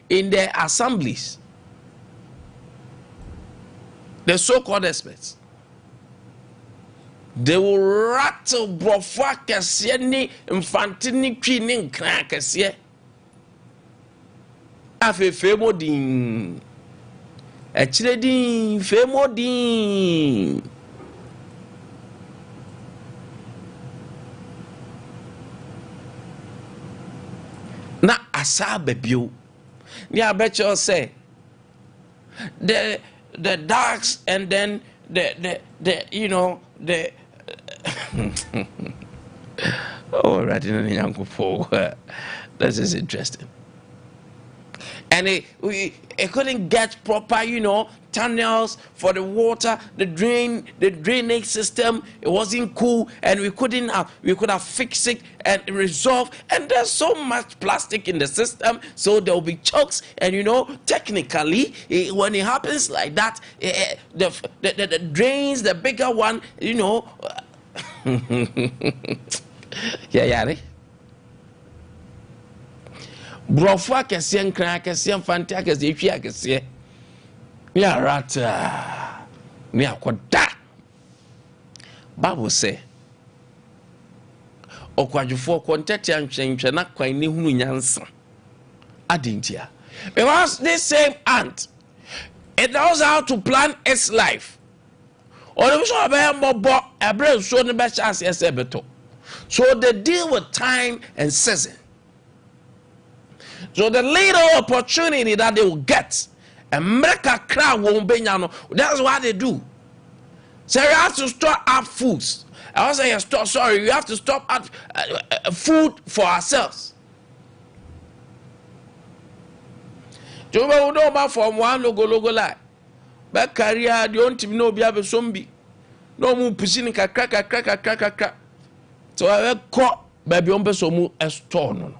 in their assemblies, the so-called experts, they will rattle brofwa kesiye ni mfantini kwi ni nkran kesiye afe femo din echire din femo din na asa babio ni abecho say the darks and then the you know the oh right in the young for this is interesting. And it couldn't get proper, you know, tunnels for the water, the drainage system. It wasn't cool, and we could have fixed it and resolved. And there's so much plastic in the system, so there will be chokes. And you know, technically, when it happens like that, the drains, the bigger one, you know, yeah. Brofwa kesiye nkran kesiye mfante kesiye hwi kesiye me arata me akoda Bible say okwadwufo kontete antwenhwe na kwan ne hunu nyansa adintia because this same ant, it knows how to plan its life. Or so bobo ebre so ne be chance beto, so they deal with time and season. So the little opportunity that they will get, and make a crowd won't be, that's what they do. So you have to store up foods. I was saying, you have to stop up food for ourselves. You know about from one logo like, but career the only team no be a zombie. No more pushing crack. So I caught baby on besomu a store.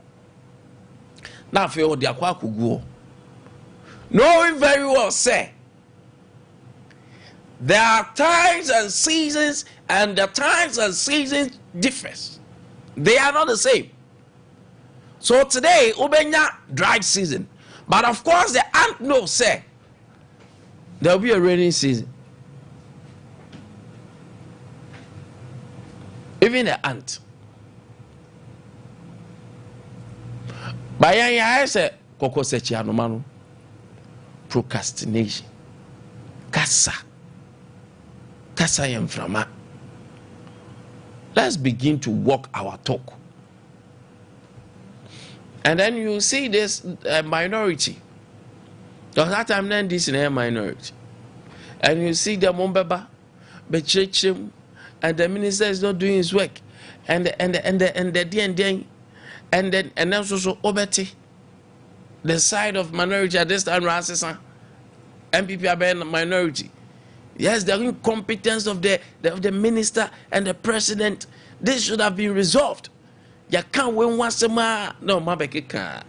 Now for the aqua knowing very well say there are times and seasons, and the times and seasons differs. They are not the same. So today ubenya dry season, but of course the ant knows say there will be a rainy season. Even the ant. Bayan ya say koko sechi anomano procrastination. Kasa yemframa. Let's begin to walk our talk. And then you see this minority. Because that time then this in a minority. And you see the Mombeba, Bechechim, and the minister is not doing his work. And the DND. And then also Obeti, the side of minority at this time, Rassisa, MPP are being minority. Yes, the incompetence of the minister and the president, this should have been resolved. You can't win once a month. No, Mabeke can't.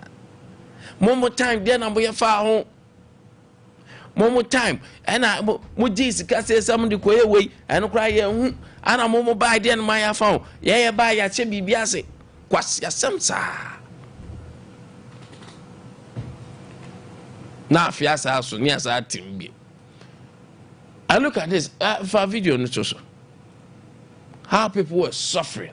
One more time, then I'm going far home. One more time, and I Mujis can say somebody go away and cry, and I'm more by then my phone. Yeah, by your chibi biase. Kwasi asemsa na fiasa aso ni asa timbi. I look at this for video no so how people were suffering,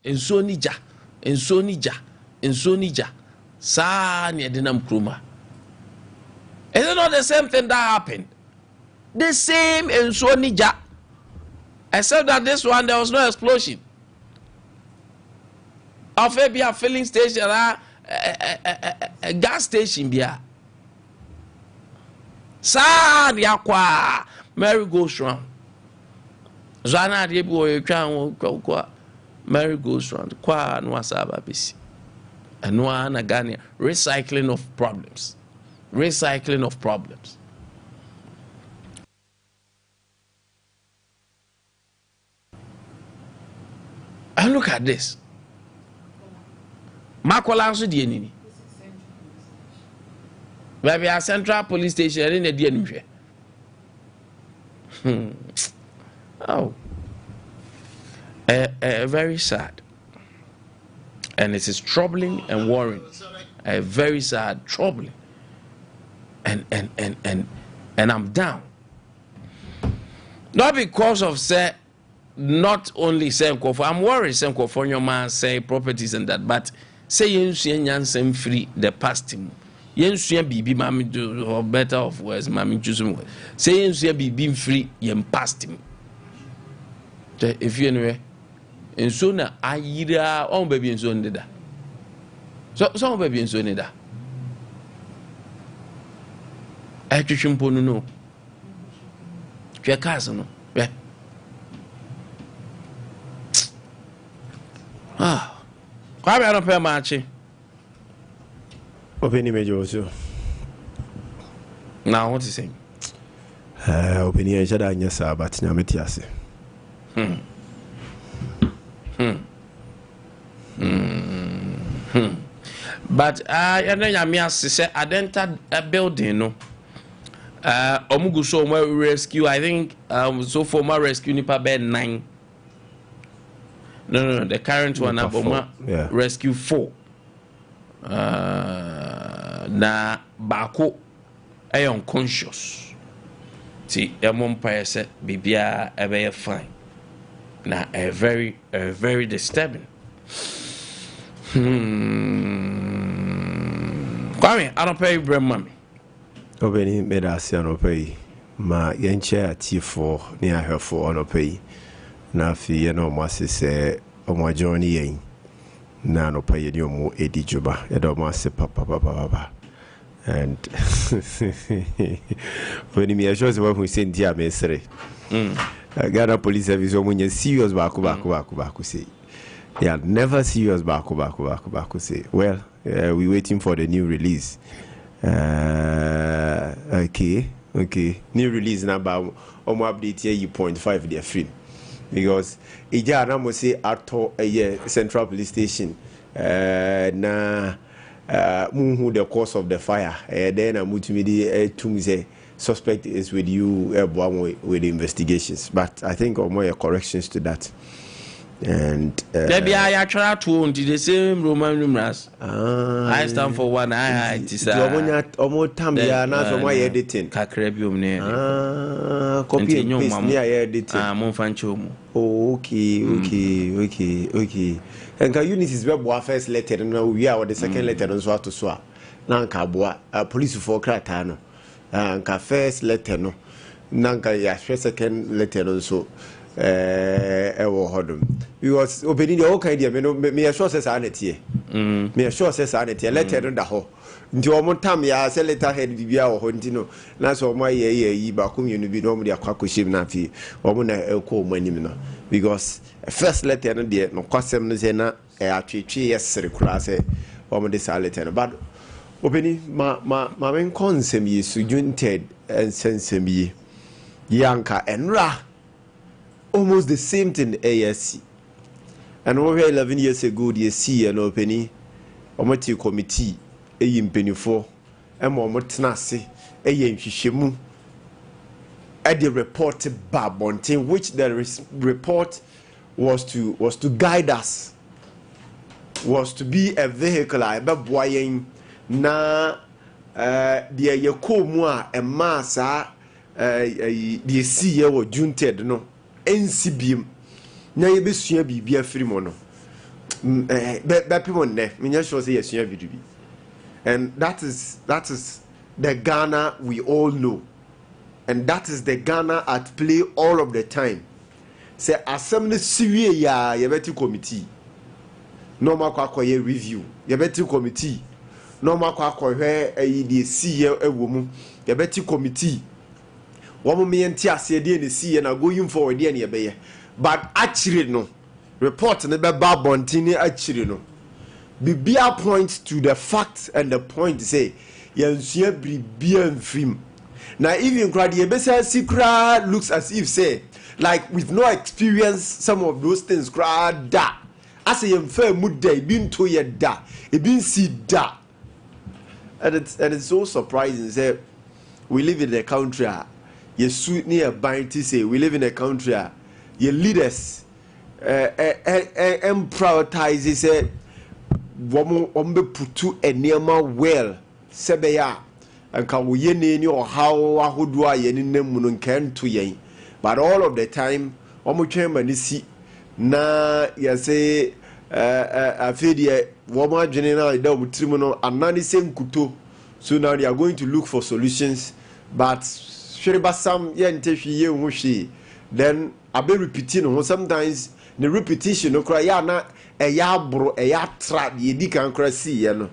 ensuo ni ja saa ne denam kroma. Is it not the same thing that happened? The same ensuo ni ja, except that this one there was no explosion. Of maybe a filling station, a gas station, bia. Sa dia kwa Mary goes round. Zana de bo e kwa Mary goes round. Kwa no asaba bisi. Eno na Ghana recycling of problems. Recycling of problems. And look at this. Makola nso die nini. Baby, a central police station in the DNP. Oh, very sad, and it is troubling and worrying. Very sad, troubling, and I'm down. Not because of not only Senko. I'm worried Senko for your man say properties and that, but say you see free the past him. Yensuya bibi mami do or better of words mami choose one. Say yensuya bibi free yen past him. If you anyway, and sooner I either on baby and so on so some baby and so on that. I just no. Your cousin, yeah. Kwame I don't pay much. Opinion major also. Now what is saying? Opinion is that yes, but nyametiase. But I know nyamiase say I entered a building no. Omugu so my rescue I think so for my rescue nipa bed 9. No, the current one aboma rescue 4. Na bako ay unconscious. See, empire said bibia ebe fine. Na very disturbing. Kwame, I don't pay brem mommy. Obeni medasi no pay. Ma yenche ati4 ni ahefo no pay. Na fi ye no masi se omo journey yen. Na no pay ni omo edi juba. E do masi papa. And when me assure say we say dia mesre. Ghana police service omo serious back say. They are never serious back say. Well, we waiting for the new release. Okay. New release number omo update here 0.5 their free. Because ija na mo say ato central police station na who the cause of the fire then amutumi to say suspect is with you with the investigations, but I think more corrections to that. And maybe I try to the same Roman numerals. I stand for one. I editing. Copy and paste near editing. Okay. And can unit is web first letter and we are the second letter on swat to swap. Nanka boa police for cratano. And first letter no. Nanka ya second letter also. Because opening the okay idea me assure says anity. Me assure says anity. Letter on the whole. Nti omo tam ya se letter head bibia wo ntino na so omo ye ba community bi no mo dia kwakoshim na fi omo na ekọ omo anim no because first letter no de no kwasem no se na atwetwe yesere kura se omo de sa letter no but obeni ma men konsem yesu junted and sensem yi yanka enra almost the same thing ASC and over 11 years ago the see an openi omo ti committee penifo emomotnase nhwehwemu the report babontin which the report was to guide us, was to be a vehicle abeboyen na the yakomu a emasa the see wo junted no ensibiem na yebesua bibia frimo no people ne me just sure say yes video bi. And that is the Ghana we all know. And that is the Ghana at play all of the time. Say assembly siwie ya yebeti committee. Normal kwa review. Yebeti committee. Normal kwa the CEO ewomu. Yebeti committee. Womu me enti ase de ne see na going forward de ne yebeye. But actually no. Report ne be ba bontini actually no. Bibia points to the fact and the point say yansua bribia mfrim. Now even crowd yebesa sikra looks as if say like with no experience some of those things crowd da. As a yemfa mudda been to ye da. E been see da. And it's so surprising say we live in a country you suit near bind to say we live in a country your leaders prioritize say wombe putu enema well sebeya anka wo yene ni ohawo ahodo a yene namu no nkan to yen but all of the time omotwen mani si na yase afedie womo adwene na da obutrim no anani senkuto so now they are going to look for solutions but shiribasam yente hwiye hu hwi then abe repeating no sometimes the repetition no cry ya na eyabro eyatra ye di kan kra si ye no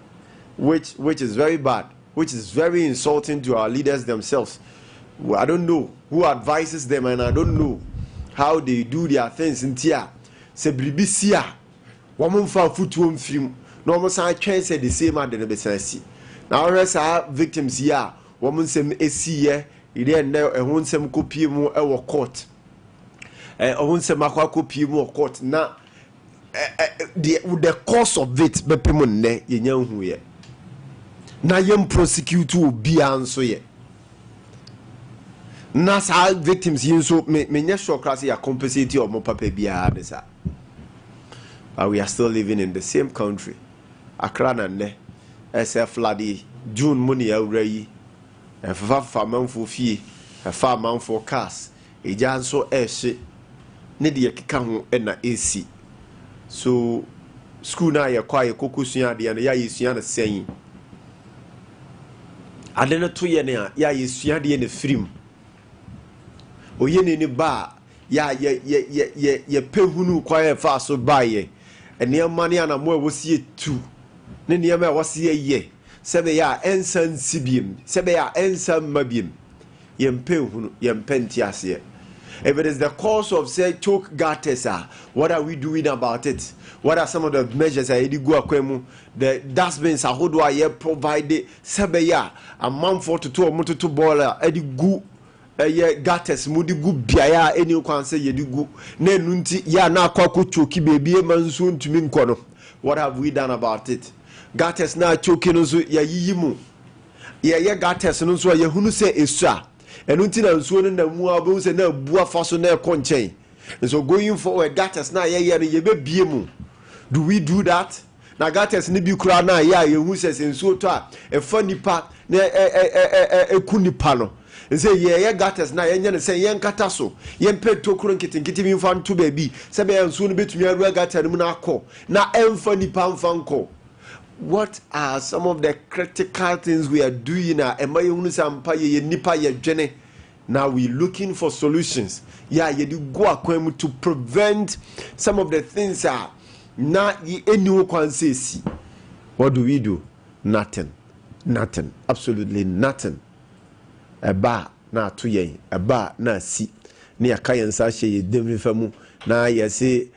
which is very bad, which is very insulting to our leaders themselves. Well, I don't know who advises them and I don't know how they do their things in tia se bribisia woman fa futu film no mo san twen say the same ad the business now rest our victims here woman sem esiye ide na ehun sem kopie mu e wo court ehun sem akwa kopie mu court na the cause of it bepemo ne yenya hu ye na yem prosecute obi anso ye na sa victims yin so me nya sure class ya compensate or mo papa bia de sa but we are still living in the same country Accra na ne SF ladi June money awra yi fa manfo fie fa manfo cars eja nso ehye ne de keka ho na AC so school na ye kwa ye kokusua de na ya yesua na sen ade na to ye ne ya yesua de ne film oye ne ba ya ye pehunu kwa ye fa so ba ye ene mane ana mo wosie tu ne ne ma wosie ye sebe ya ensan sibiem sebe ya ensan mabiem ye pehunu ye penti ase. If it is the cause of say choke gutters, what are we doing about it? What are some of the measures I did go akwemu? The dustbins how do I provide sebeya a month for to 2 month to boiler edi gu gutters mudi gu biaya any kwan say ye di gu na nunti ya na akwa choki baby manso ntumi nkono. What have we done about it? Gutters na choki no so ya yiyimu ye gutters no so ya hunu say esua enunti na nsuo no na mu abu se na bua faso na konchen so going forward gutters na ye no ye be bie mu. Do we do that? Na gutters ni bi kura na ya ye hu se nsuo to a e fa nipa na eku nipa no say ye gutters na ye ne se ye nkata so ye mpe tokuro nkitinkiti bi mfa nto ba bi se be nsuo no betumi aru gutter mu na akọ na emfa nipa mfa nko. What are some of the critical things we are doing now? Now we're looking for solutions. Yeah, you do go to prevent some of the things are not anyone can say. What do we do? Nothing. Absolutely nothing. A bar na to ye, a bar na si. Near Kayan Sasha, ye demi famu. Now you say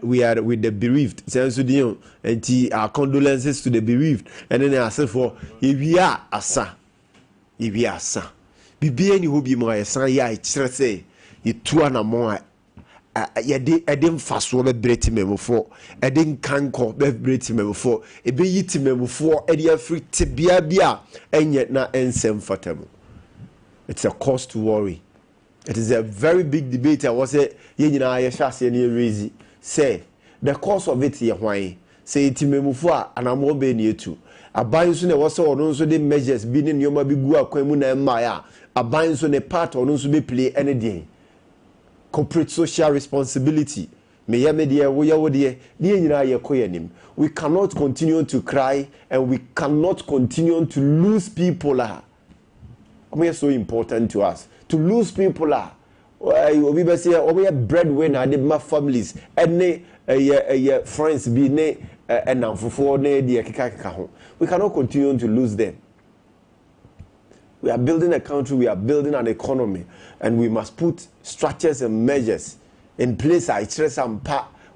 we are with the bereaved. And our condolences to the bereaved. And then I said for if we are asa. Bibi any who be my son, ya say you 2 and more. I didn't fast over breath me before. I didn't canco breath me before. A be eating me before. Eddie free tibia and yet not uncomfortable. It's a cause to worry. It is a very big debate. I was say I raise say the cause of it here why say it memufo and I'm more near to a buying soon was also the measures being in your mabigu aquemuna and maya a buying soon a part or no be play any day corporate social responsibility me ya me deɛ wo ya wo deɛ ne nyina yɛ kɔ yanim. We cannot continue to cry and we cannot continue to lose people. It's so important to us to lose people. We be say we are breadwinner de my families and friends be ne and for ne de keka ho. We cannot continue to lose them. We are building a country, we are building an economy, and we must put structures and measures in place.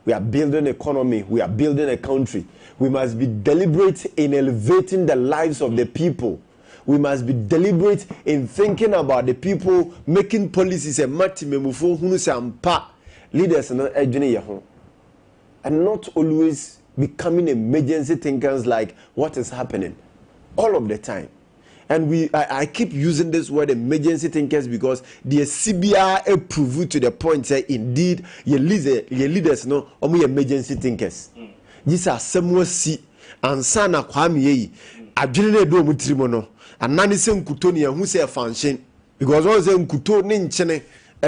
We are building an economy, we are building a country. We must be deliberate in elevating the lives of the people. We must be deliberate in thinking about the people, making policies and leaders and not always becoming emergency thinkers like what is happening all of the time. And I keep using this word emergency thinkers because the CBR prove to the point that indeed your leaders no emergency thinkers. These are some see and sana Kwame yi adwene do mutrimo no anani se nkuto ne hu se function because all say nkuto ne nchene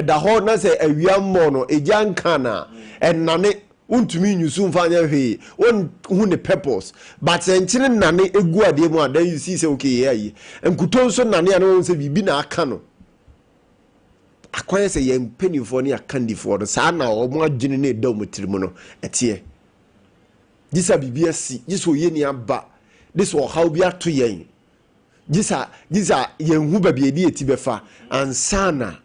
da ho na se awiammo no ejanka na enane untumi nyusu mfanya hwe on hu ne purpose but nchene nane egu ade mu adan you see say okay yayi nkuto nso nane ana se bibi na aka no akwaye se ye mpenifo ne akandifo no sa na omo adwene ne da mutrimo no etie this a BBSC, this will ye aba, this will how be to yen. These are yen who be a tibefa and sana.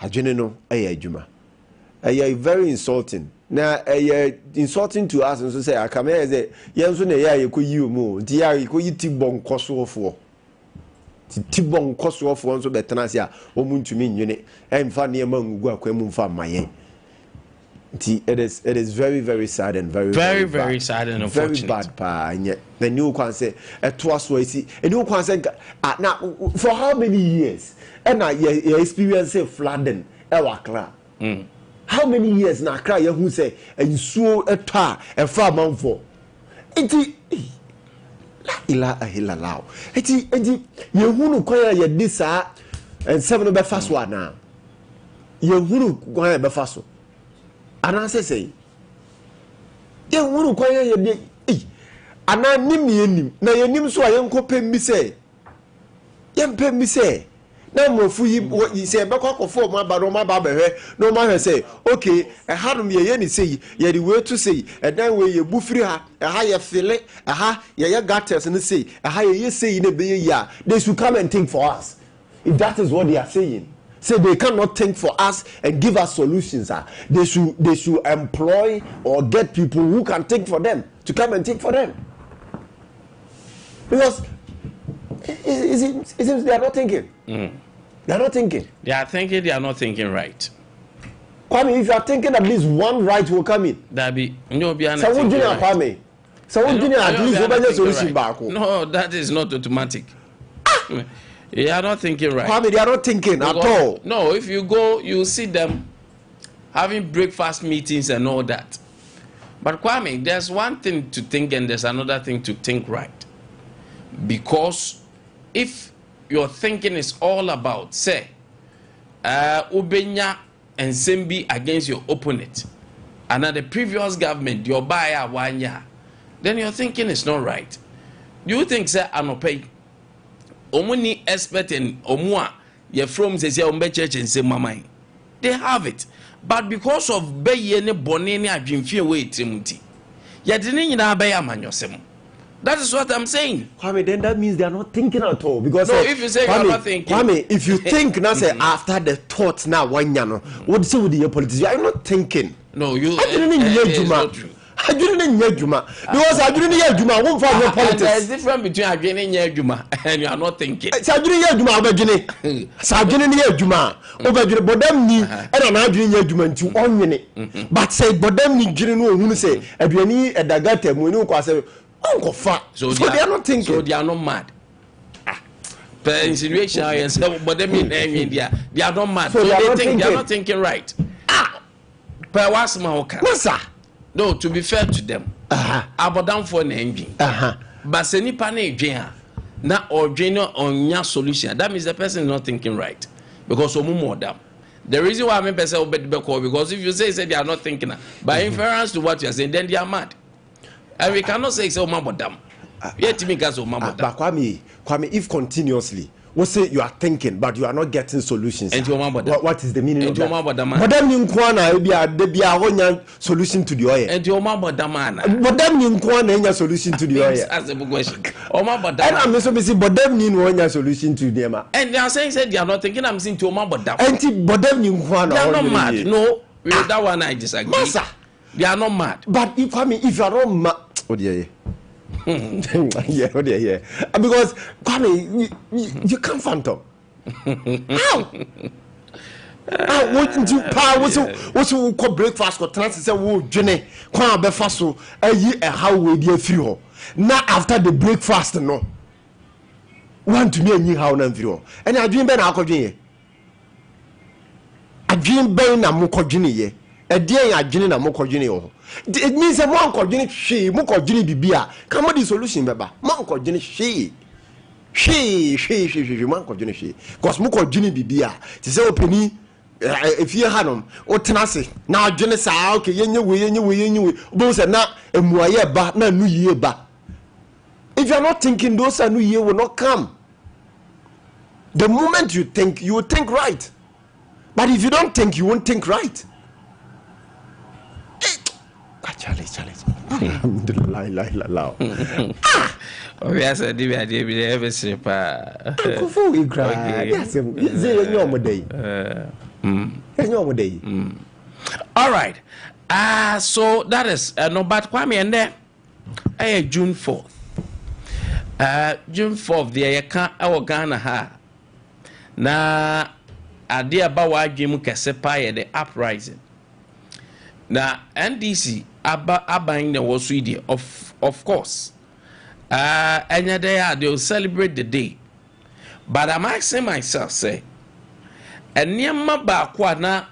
Hajeneno a juma. A very insulting. Now insulting to us and so say I come here as a Yansune ya could you move, dear you could tibon coso for. Tibon coso for one so that Tanasia, omun to mean unit, and funny among Guaquemun from my it is very, very sad and very sad and unfortunate. Very bad, pa. And yet the new one say twice way see a new one say now for how many years? And you experience flooding Ewakla. How many years now cry who say and so a tar a far man for it ila lao. It you who quire your this and 7 be fast one now. You who quire be fast. Ananse say ye wuru kwanya ye de ana nim yenim na yenim so ayenko pembi say yempembi say na mofu yi say be kwakofo ma ba no ma ba behwe no ma hwe say okay e hadum ye ni say ye the way to say e dan we ye bufiri ha e ha ye file e ha ye gutters ni say e ha ye say na be ya they should come and think for us. If that is what they are saying, say they cannot think for us and give us solutions. They should employ or get people who can think for them to come and think for them. Because it seems they are not thinking. They are not thinking. They are thinking. They are not thinking right. Kwame, if you are thinking at least one right will come in. That be no be so thinking right. Kwame. So at least solution back. No, that is not automatic. They are not thinking right. Kwame, they are not thinking at all. No, if you go, you see them having breakfast meetings and all that. But Kwame, there's one thing to think and there's another thing to think right. Because if your thinking is all about, say, Ubenya and Sembi against your opponent, and at the previous government, your buyer 1 year, then your thinking is not right. Do you think, say, I'm not paying? Omuni expert in Omua, you're from the church and say, Mama, they have it. But because of Bayene Bonini, I've been few way Timothy. You didn't know man yourself. That is what I'm saying. Kwame, then that means they are not thinking at all. Because no, if you say Kwame, you're not thinking. Kwame, if you think now, say after the thoughts now, one year, what say with the politics? You are not thinking. No, you. It's not true. I didn't know Juma because I didn't hear Juma. Won't find no politics. There's difference between I didn't hear Juma and you are not thinking. I didn't hear Juma over Guinea. I didn't hear Juma over Guinea. But them ni and I didn't hear Juma to 1 minute. But say, but them ni didn't know who say. If you need a dagate, we know what say. Uncle fat. So they are not thinking. So they are not mad. The insinuation is, but them in India, they are not mad. So they are not thinking right. But what's my okay? No, to be fair to them, about down for an engine. But say ni pane dream na or dream on your solution. That means the person is not thinking right because omu more them. The reason why I'm person because if you say they are not thinking, by inference to what you are saying, then they are mad. And we cannot say so mad them. Yet to me, guys, but Kwame, if continuously. We say you are thinking, but you are not getting solutions. What is the meaning of that? But them in Kwana, be a solution to the oil. And your mama damana. But them in Kwana, solution to the oil. As a question. And I'm so busy, but them in one solution to them. And they are saying they are not thinking. I'm saying to your mama dam. And but them in Kwana, they are not mad. No, with that one I disagree. Massa, they are not mad. But if I mean, if you are not mad, oh dear. Yeah, oh dear, because Kwame, you can't phantom. How? What you power? What's you call breakfast? Or transit? Say, "Oh, Jenny, Kwame be fast so. How we be free? Now after the breakfast, no. Want to me any how na free? And I dream ben akodwin. I dream ben na mokodwin ye. A day I dream na mokodwin yo. It means a monk or Jenny she, Monk or Jenny Bibia. Come on, the solution, Baba. Monk or Jenny she, monk or Jenny she. Cause Monk or Jenny Bibia. To say, Penny, if you had them, or Tenassi. Now, Jenny say, okay, you, both are not a moye ba, no new year ba. If you are not thinking, those are new year will not come. The moment you think, you will think right. But if you don't think, you won't think right. Charlie. Alhamdulillah. We are saying we are every sleeper. Before we cry, yes, all right. So that is no, but Kwame and there, June 4th. June 4th, the our Ghana ha. Na Ade Akye Abia kesepa the uprising. Na NDC abaing the was idea of course. And they will celebrate the day. But I'm asking myself, say, and near my na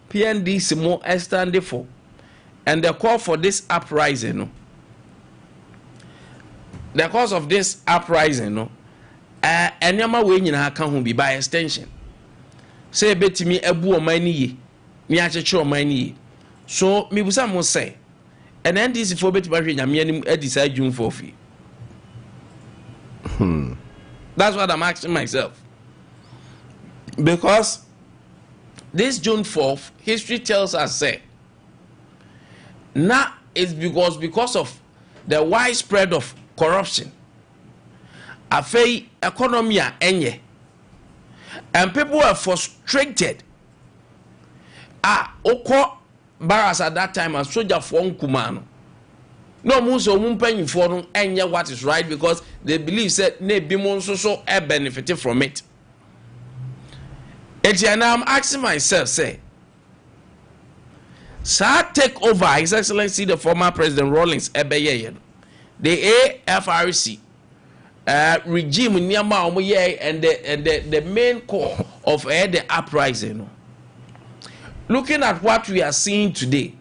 PNDC more standing for, and the call for this uprising, no. The cause of this uprising, no. And yama way in her can be by extension. Say bet me a boo money ye, me a money. So me busa mo say, and then this for bet marry na me decide June 4th. That's what I'm asking myself. Because this June 4th, history tells us say, now it's because of the widespread of corruption. Afei economy enye. And people are frustrated. Oko barras at that time as soldier for Nkumano. No muso mumpenyi for enye what is right because they believe that ne bimon so benefited from it. And now I'm asking myself, say, Sir take over His Excellency the former President Rawlings Ebeye, the AFRC regime Nyama and the main core of the uprising. Looking at what we are seeing today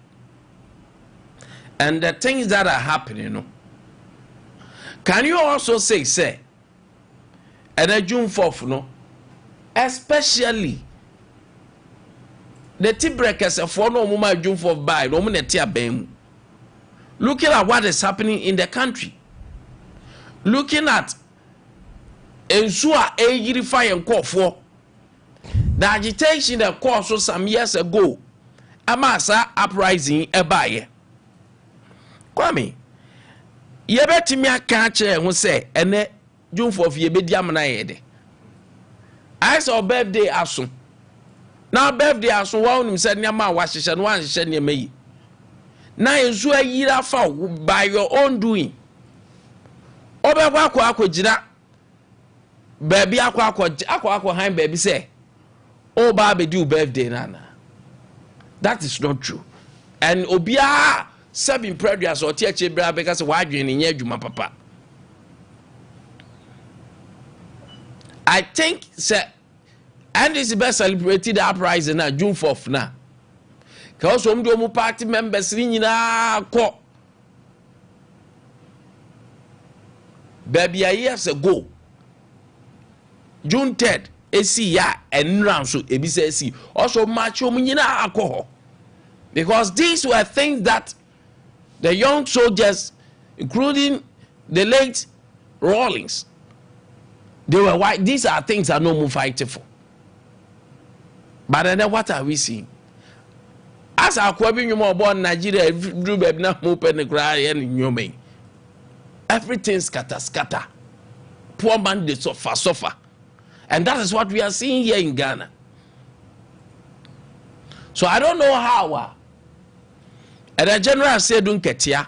and the things that are happening, can you also say, and June 4th, no, especially the tea breakers for no moment June 4th by no one looking at what is happening in the country, looking at ensure a fire and call for the agitation that caused some years ago, a massa uprising a buyer. Kwame, ye bet me a catcher who say, and June 4th ye be diamana. I saw birthday asun. Now birthday asun one him said Nyama was and one said near me. Now you so a year for by your own doing. Obe wako jina baby aqua hand baby say. Oh baby do birthday nana. That is not true. And obia seven previous or teacher bra because why you in juma papa. I think sir, and this is best celebrated the uprising na June 4th na. Because some do party members na ko. Baby years ago, June 3rd, esi ya enran so ebi say esi also match nyina alcohol, because these were things that the young soldiers, including the late Rawlings, they were white. These are things that no more fighting for. But then what are we seeing? As our Kwabi Nyumo born Nigeria, everything scatter. Poor man, they suffer. And that is what we are seeing here in Ghana. So I don't know how. And the general said, don't get here.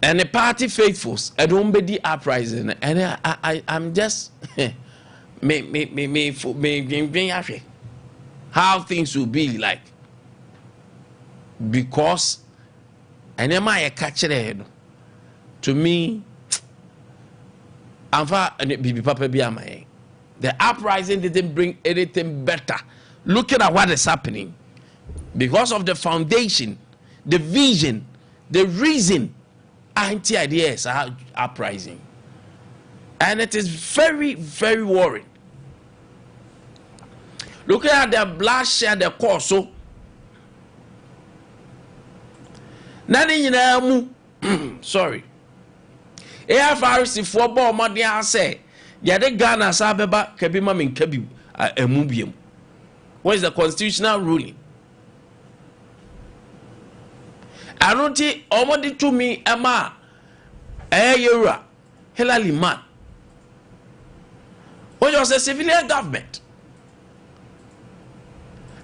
And the party faithfuls, I don't be the uprising. And I'm just how things will be like. Because and am I a catcher to me, the uprising didn't bring anything better. Looking at what is happening, because of the foundation, the vision, the reason, anti-ideas are uprising. And it is very, very worrying. Looking at the bloodshed, the cause, so sorry. AFRC for ball money I say, Yade Ghana Sabeba Kabima min Kabi Mubium. What is the constitutional ruling? I don't think almost to me Emma Ayera Hilali man. What was a civilian government?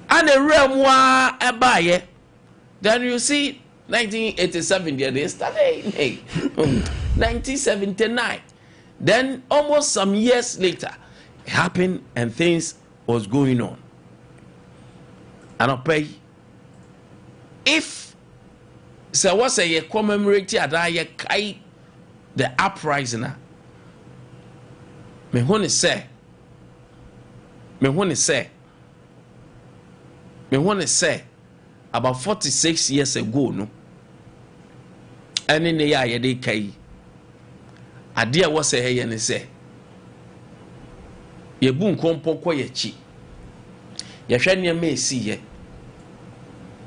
And a realm wa abaye. Then you see 1987 they started 1979. Then almost some years later it happened and things was going on. And I pay if so what's a commemorating at the uprising. Me want to say about 46 years ago no. And in the year they kai Ade was a hey and say ye bun kompo kwa ye chi ye hwe ne me see ye,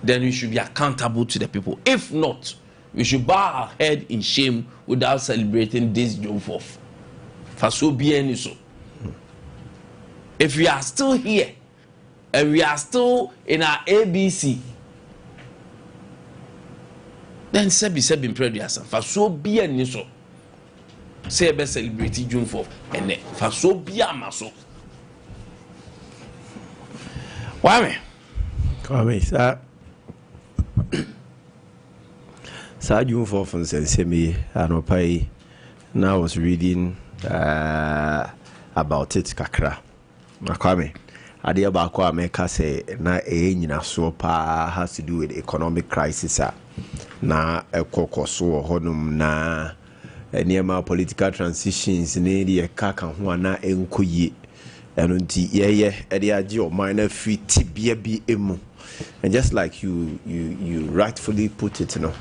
then we should be accountable to the people. If not, we should bow our head in shame without celebrating this June 4th. For so be any so. If we are still here and we are still in our ABC, then sebi in prayer. For so be any so. Say be celebrate June 4th and for so be a maso. Why me? Sa June 4th and say me anopai. Now I was reading about it kakra. Kwame Ade Akye Abia say na nyina so pa has to do with economic crisis na ekokoso honum na niema political transitions ne de kaka ho na enkoye eno nti ye ade age o man na free tibia bi emu. And just like you rightfully put it, so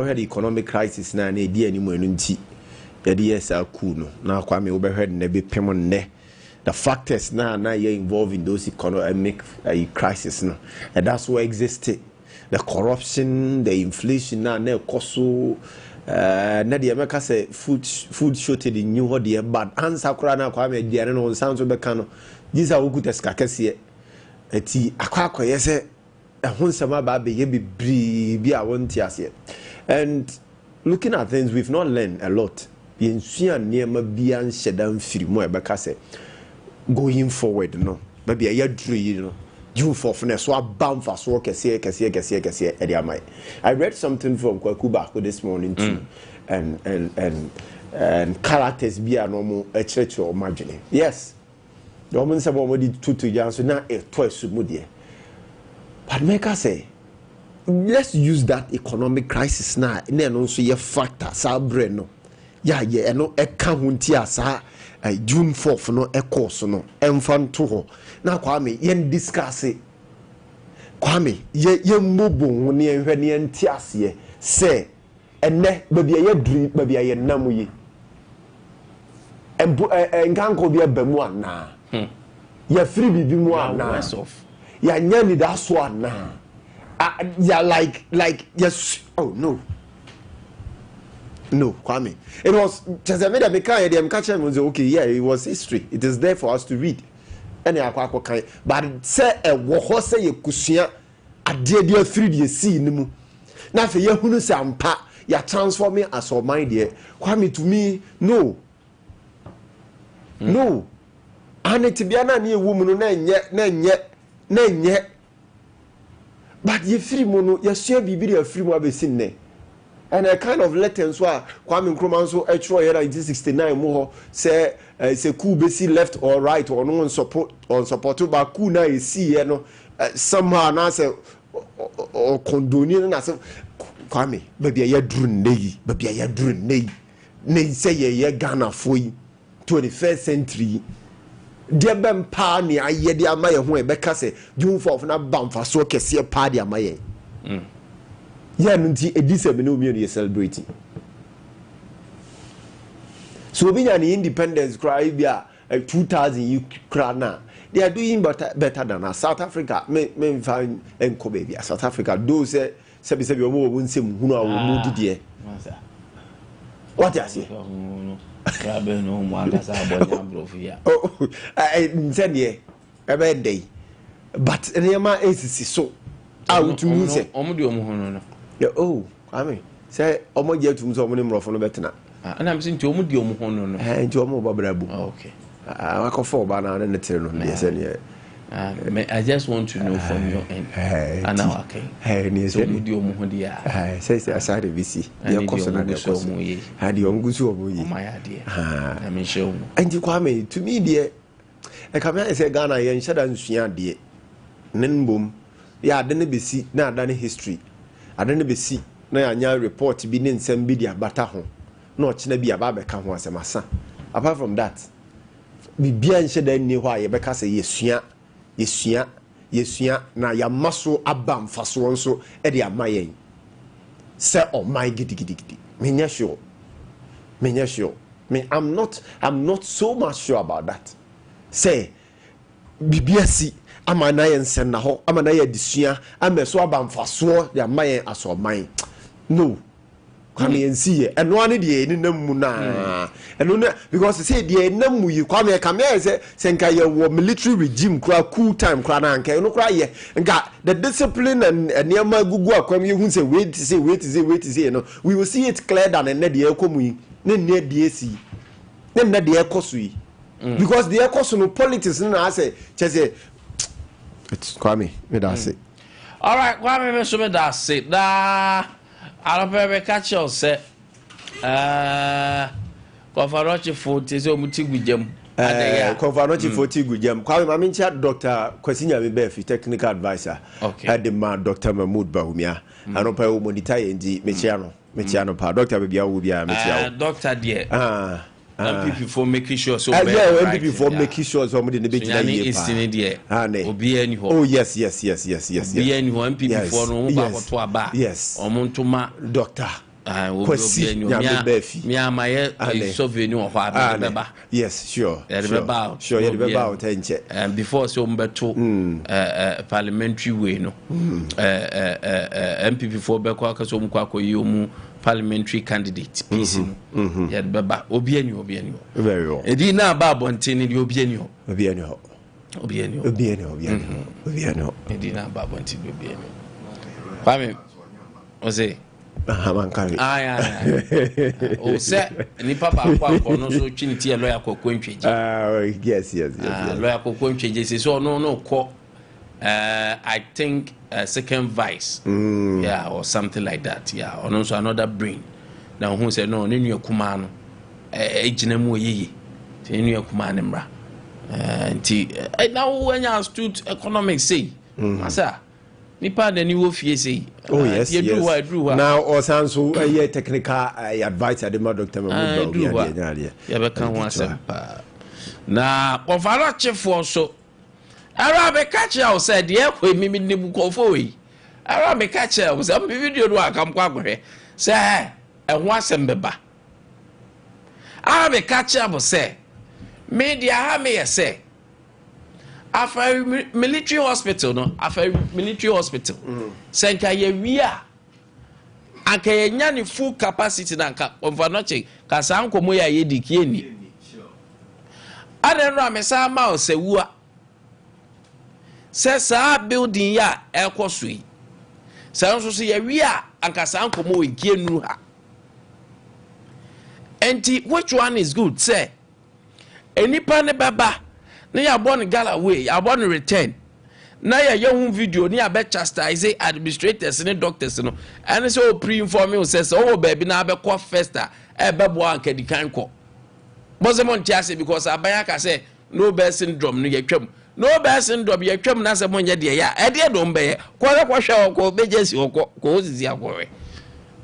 we had the economic crisis na na di animu eno nti yes are cool no na Kwame overhead na be pemon ne the factors na you involved in those economic crisis no, and that's what existed. The corruption, the inflation na koso na the America say food shortage in new hodi bad answer kura na Kwame dia no sound so be kan these are good eskakese eti akwa yese ehun sama ba be ye bibri bi a wonti ase. And looking at things, we've not learned a lot. Going forward, no. Maybe a year dream, June 4th, so I bound for so I read something from Kwaku this morning too, and characters be a normal a church or margin. Yes, the woman said, "What to young so now a twice moody." But make us say, let's use that economic crisis now. Then also your factor, sa brain no. Yeah, no, a county sa June 4th no a course no. Enfant to ho. Now Kwame, yen discuss it. Kwame, ye mubu ni enhwani entiase say, and ne baby a dream, baby a namuyi. nkanko bi abamu ana ya free bibi mu ana ya nyani da so ana ya like yes oh no Kwame, it was just a minute because them catch them was okay, yeah, it was history, it is there for us to read and but say a wo say ye kusua ade de free de see nimu na fe ye hunu se ampa ya transforming as our mind there. Kwame, to me no and it be na ne woman na nye but ye free mono ye sua bibi de free mo abesin ne. And a kind of letters were Kwame Nkwantabisa so extra here 1969 more say coup basi left or right or no support but coup na you see you know somehow na say or condone na say Kwame baby ya duru nei say ye Ghana for 21st century dia bem pa ni aye dia amaye ho e beka say jun for na bamfa so kese pa dia amaye yeah, nti edise me no me you celebrating. So we are independence cry be 2000 you cry now. They are doing better than us. South Africa me find enko baby. South Africa do say omo won sem hunu awu mu didie. What you say? Krabe no mo angasa abonya brofia. Oh, I said yeah. Ebe day. But enema esisi so. Out to me say omo di omo hono no. Yeah, Kwame, say omo je tum so omo ne mrofo no betena. And I'm saying to omo di omo hono no. Nti omo babrabu. Okay. Akofo ba na ne tere no dey say ne. I just want to know from your end. And now okay. Ni say omo di omo ho dia. Say aside bisi. Dey koso na dey koso. Ha di omo gusu omo yi. My idea. I mean show. Nti Kwame, to me dey e kam ya say Ghana ye nhyada nsua dey. Nenbom ya ade ne besi na ade ne history. Ade ne besi na ya nya report bi ne nsem bi dia bata ho na ochina bi aba beka ho asemasa. Apart from that, bibia nhyeda ni ho a ye beka say yesua na ya maso aba mfaso nso e de amayen say oh my gidi menya sure me I'm not so much sure about that. Say bibia si amana ye nsem na ho amana ye disua ameso aba mfaso de amayen aso man no Kwame yensi eno ane de ni namu na eno na because say de namu yi Kwame kame say senka ye wo military regime kra cool time kra na nka eno kra ye nka the discipline and niema gugu akwam ye hu say wait say no we will see it clear than na de ekomu yi ne de esi na de ekoso yi because the ekoso no politics na say chese it's Kwame me da say all right Kwame me so me da say da Arapebe catch you say Kofarochi 40 so muti gujam Kofarochi 40 gujam Kwame mami ncha Dr. Kwesinya Mebefi technical advisor at ma Dr. Mahmoud Bahumia anopa wo monitor ndi mechiano pa Dr. Bibia wo bia mechia Dr. dear MPP for making sure so MPP for making sure so mudi ne be gina ye pa obi ani ho oh yes obi ani ho MPP for no ba koto aba omontoma Dr. Kwesinya Mebefi mi amaye souvenir ho aba beba yes sure ye beba otenche and before so mbeto parliamentary way no MPP for be kwa kaso mu kwa koyi omu parliamentary candidate peace ya beba obi ani very well edi na ba bontini di obi ani edi na ba bontini obi ani Kwame ose mankari o se nipa ba kwa no so twiniti e lawyer kokko ntweje yes lawyer kokko ntweje se so no ko I think second vice yeah or something like that yeah or also another brain now who say no nenu akuma no ejina mu oyeye nenu akuma ne mra nti now when you astute economics say masa nipa da ni wo fie say oh yes now osanso technical advisor de Dr. Mahmoud ya be kan ho asempa na ofara chefo so Arabe catch you said, yeah, we mimi ni bukofoi. Arabe catch you was a video do akam kwagwe. Say, and once and beba. Arabe catch you say, Media ha me say after military hospital no after military hospital senka ye wia anka ye nya ni full capacity na nka onfanoche ka san komo ya ye dikie ni adenro amesa ma o se wua se sa building ya ekoso yi san so ye wia anka san komo we kie nu ha enti which one is good say enipa ne baba na ya born gala way ya born return na ya young video ni abe chastise administrators and doctors no and so pre-inform you says oh baby na abe call first e be bo anka di kan ko bozemon tiase because abaya ka say no bear syndrome no yatwam no bear syndrome yatwam na se monye de ya e de do mbe ko hwe ko bejesi ko ozizi akore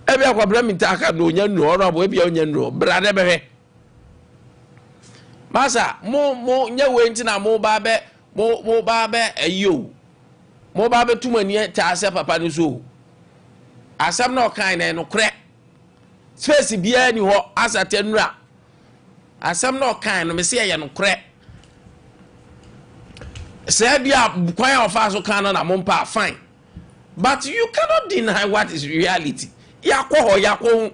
e be akwa bra mi ta aka no nya nu oro abo e bia onya nu bra de be hwe masa mo nya we ntina mo ba be ayo mo ba be tumani ta ase papa ni so asam na okan na no kre space bia ni ho asate nura asam na okan no me se ye no kre se bia kwan of aso kan na mo mpa fine but you cannot deny what is reality yakwo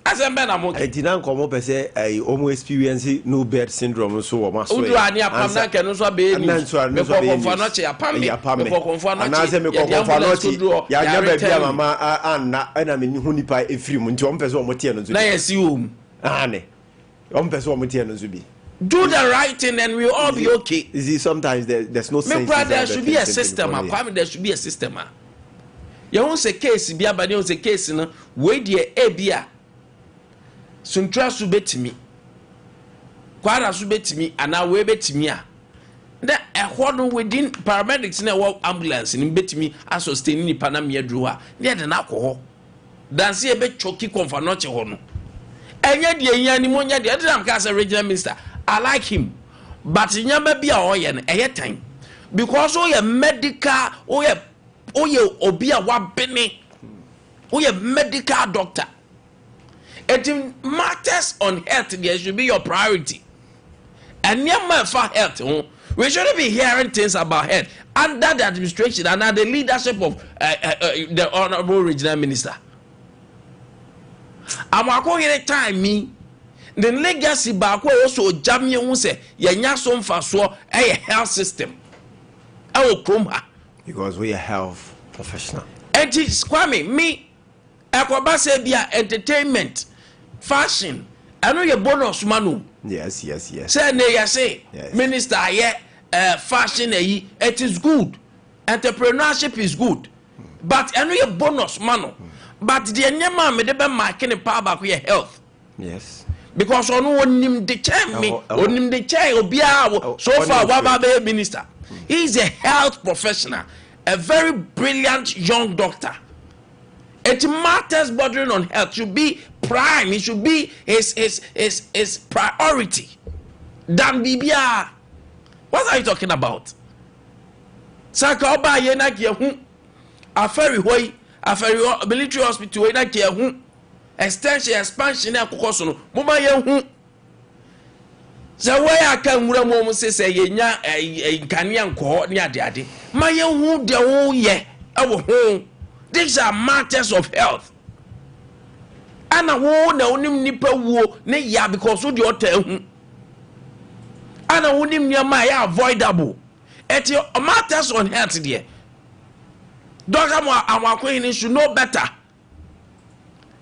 asembe na mo etina nkomo pese omo experience no bed syndrome so wo maso udu ani apam na ke no so be ni me ko konfa no che apam me ko konfa no che na se me ko konfa no che ya nya ba bia mama anna na me ni hu nipa efiri mu nti o mpese o mo tie no so na yesi o ane o mpese o mo tie no so bi do the right thing and we all be okay. Is it sometimes there's no sense. There should be a system. Kwame, there should be a system. You won't say case be but you say case no we dey ebia suntra su betimi kwara su betimi ana we betimi a na ehwo no within paramedics na wo ambulance ni betimi asustain ni pana me aduru a na de na akọ danse e be choki konfanoche ho no enye de yan ni monya de am ka say regional minister I like him but nyama bia o ye no eye tan because o ye medical o ye obi a wa bene o ye medical doctor. It matters on health. There should be your priority. And near for health, we shouldn't be hearing things about health under the administration and under the leadership of the Honorable Regional Minister. I'm going to time me. The legacy back also jam you say, Yanya some for so a health system. I will come because we are health professional. And it's Kwame, me, Akwabase bia entertainment. Fashion, I know your bonus manu. Yes. Say ne say, yes. Minister, fashion, it is good. Entrepreneurship is good. But I know your bonus manu. But the nyama me de be marking power back your health. Yes. Because on nim de chair me, onim de chair obia so far waba be minister. He is a health professional, a very brilliant young doctor. It matters bordering on health should be prime. It should be his priority than BBR. What are you talking about? Saka oba ye na ke hu aferi hoyi aferi military hospital na ke hu expansion na kokoso no moma ye hu se we aka nwura mo se ye nya nkane anko ne ade ma ye hu de wo ye ewo hu. These are matters of health. Ana wo na onim nipa wo ne ya because wo de otahu. Ana wonim nyama ya avoidable. It matters on health there. Doctor Amakwe should know better.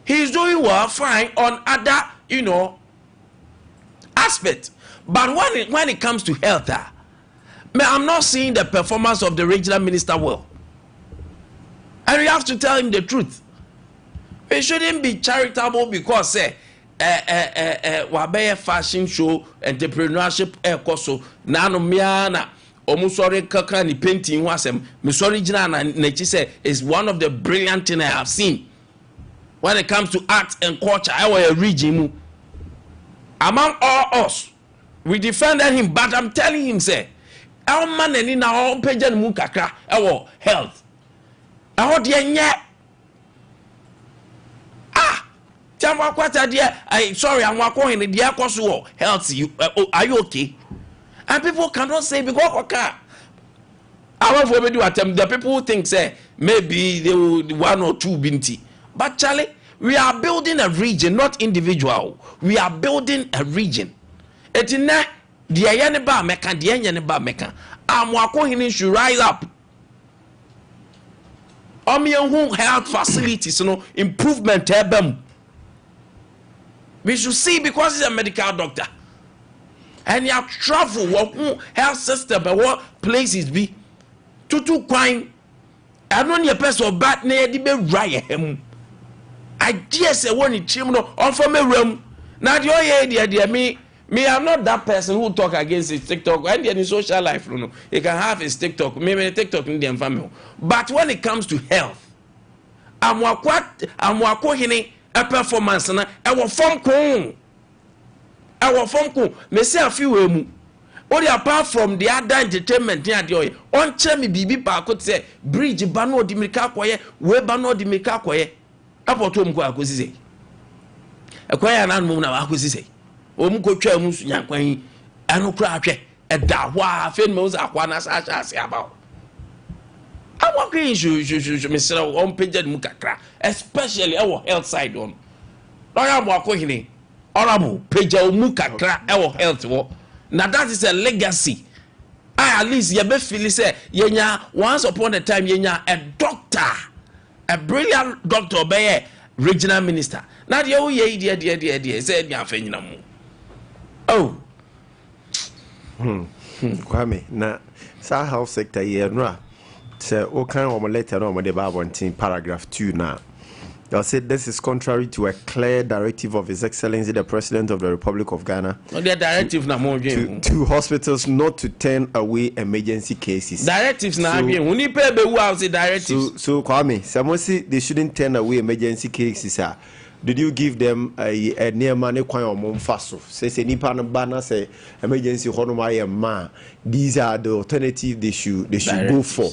He's doing well, fine on other, aspects. But when it comes to health, I'm not seeing the performance of the regional minister well. And you have to tell him the truth. We shouldn't be charitable because wabeye fashion show, entrepreneurship ekoso na no miana omusori kaka ni painting wasem misori jina na nechi say is one of the brilliant things I have seen when it comes to art and culture. I was a region among all us. We defended him, but I'm telling him say our man and in our pejan mu kakra our health. Tama kwata dear, sorry, I'm walking in the Akosu health. Are you okay? And people cannot say because okay. Our for do attempt the people who think say maybe they will 1 or 2 binti. But Charlie, we are building a region, not individual. We are building a region. Etina the ayaneba meka, the ayaneba meka. Amwako should rise up. Omiyanhu health facilities, improvement ebem. We should see because he's a medical doctor. And you have travel, what health system, what places be. Tutu crime. I don't need a person bad near the be riot him. I dare say one in chimno on for me room. Now the idea, me, I'm not that person who talk against his TikTok and in social life. No, he can have his TikTok, maybe a TikTok in the family. But when it comes to health, I'm walking a performance and I will form cool. Me say a few only apart from the other entertainment near the on chemi bibi pa could say bridge bano di mika kwaye we bano di mika kwaye apoto mko akosi say akwaya na nmu na akosi say o mko twa mu sunya kwan anu kra atwe eda ho a fe me uza akwa na sa ase aba awakwe ju me sira on page mu kakra especially our health side on lawyer mo akohini honorable page mu kakra our health wo. Now that is a legacy. At least you be feel say yenya once upon a time yenya a doctor, a brilliant doctor be regional minister. Now the ye dear say nya fanyina mu. Oh. Kwame na sa health sector ye no say o kan o letter no mo de ba bontin paragraph 2 na. They'll say this is contrary to a clear directive of His Excellency the President of the Republic of Ghana. No, the directive to hospitals not to turn away emergency cases. Directives now. So Kwame, Samosi, they shouldn't turn away emergency cases. Did you give them a near money coin or monfaso? Say nipa no banner say emergency honoma ma. These are the alternative they should go for.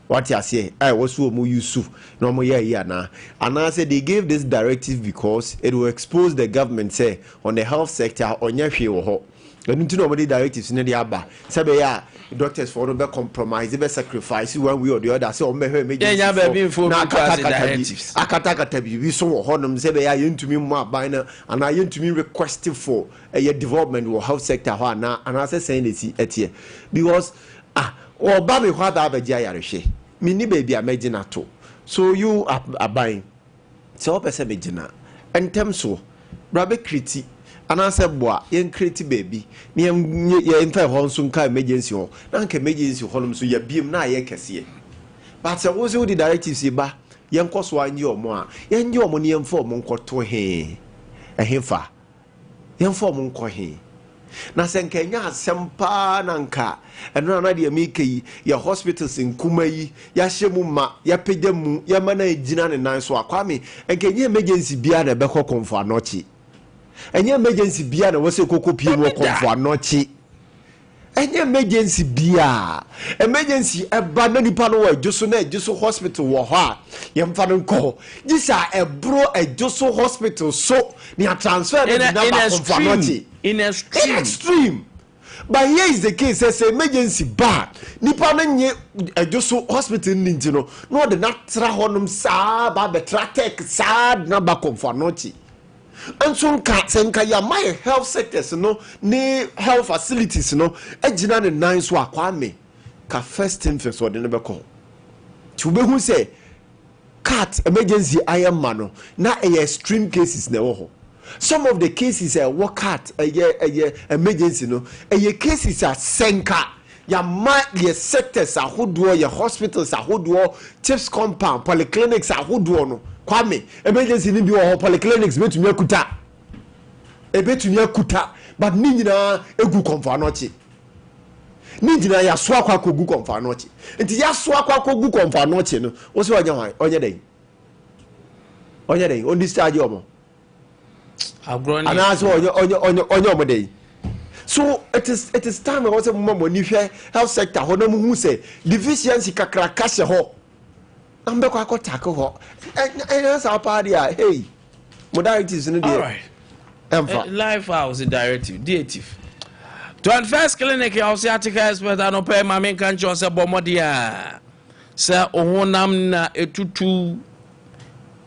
What you say? I was so more useful. No more na. And I said they gave this directive because it will expose the government say on the health sector on your share or don't you know what the directives in the aba? Sabe ya doctors for no compromise, be sacrifice one way or the other. So me directives. Akata be so honum sabe ya to me more bina and I to me requesting for a development or health sector and I say saying it because or baby what abeja yareshe mini baby amagina to so you are buying so person megina entem so brabe kriti anase boa yen kriti baby ni yen fa ho nso nka emergency ho na nka emergency ho so ya biem na ye kese but so wo the directives ba yen koso anyi omo a yen ye omo ne yen fa omo nkoto he ehemfa yen fa omo nko he na senkenya asempa nanka eno na de amike ya hospitals in Kumayi ya hyemu ma ya pegyamu ya mana ejina ne nan so akwame enkenya emergency bia na be kokonfo anochi enya emergency bia na wose kokopie mu konfo anochi enya emergency bia emergency eba na nipa no wa ejoso na ejoso hospital wo ho a yemfa no nko gisa ebro ejoso hospital so ni a transfer na ba konfo anochi in extreme. But here is the case, as emergency bar. Nipa nye ejoso hospital ninjino. No the natural honum sa ba betratek sa na ba komfo anochi. And so senka ya my health sectors no ni health facilities no ejina ne nan so akwame ka first thing first what ne be call. Chube hu say cat emergency iron mano na extreme cases na wo ho. Some of the cases work out emergency no cases are senka ya ma ye sectors ahodoɔ ye hospitals ahodoɔ chiefs compound polyclinics ahodoɔ no Kwame emergency ni bi wɔ polyclinics betumi akuta but ni nyina egu komfo anochi ni nyina ya so akwa kogu komfo anochi nti ya so akwa kogu komfo anochi no wo se onye den on discharge omo and also on day. So it is time I was a moment health sector who say deficiency kakra kashe ho. I'm back tackle ho. And that's our party. Hey, modalities no all right. Life house directive, dative. 21st clinic, you also take expert and pay my main country or say bomodia. Sir, ohonam na etutu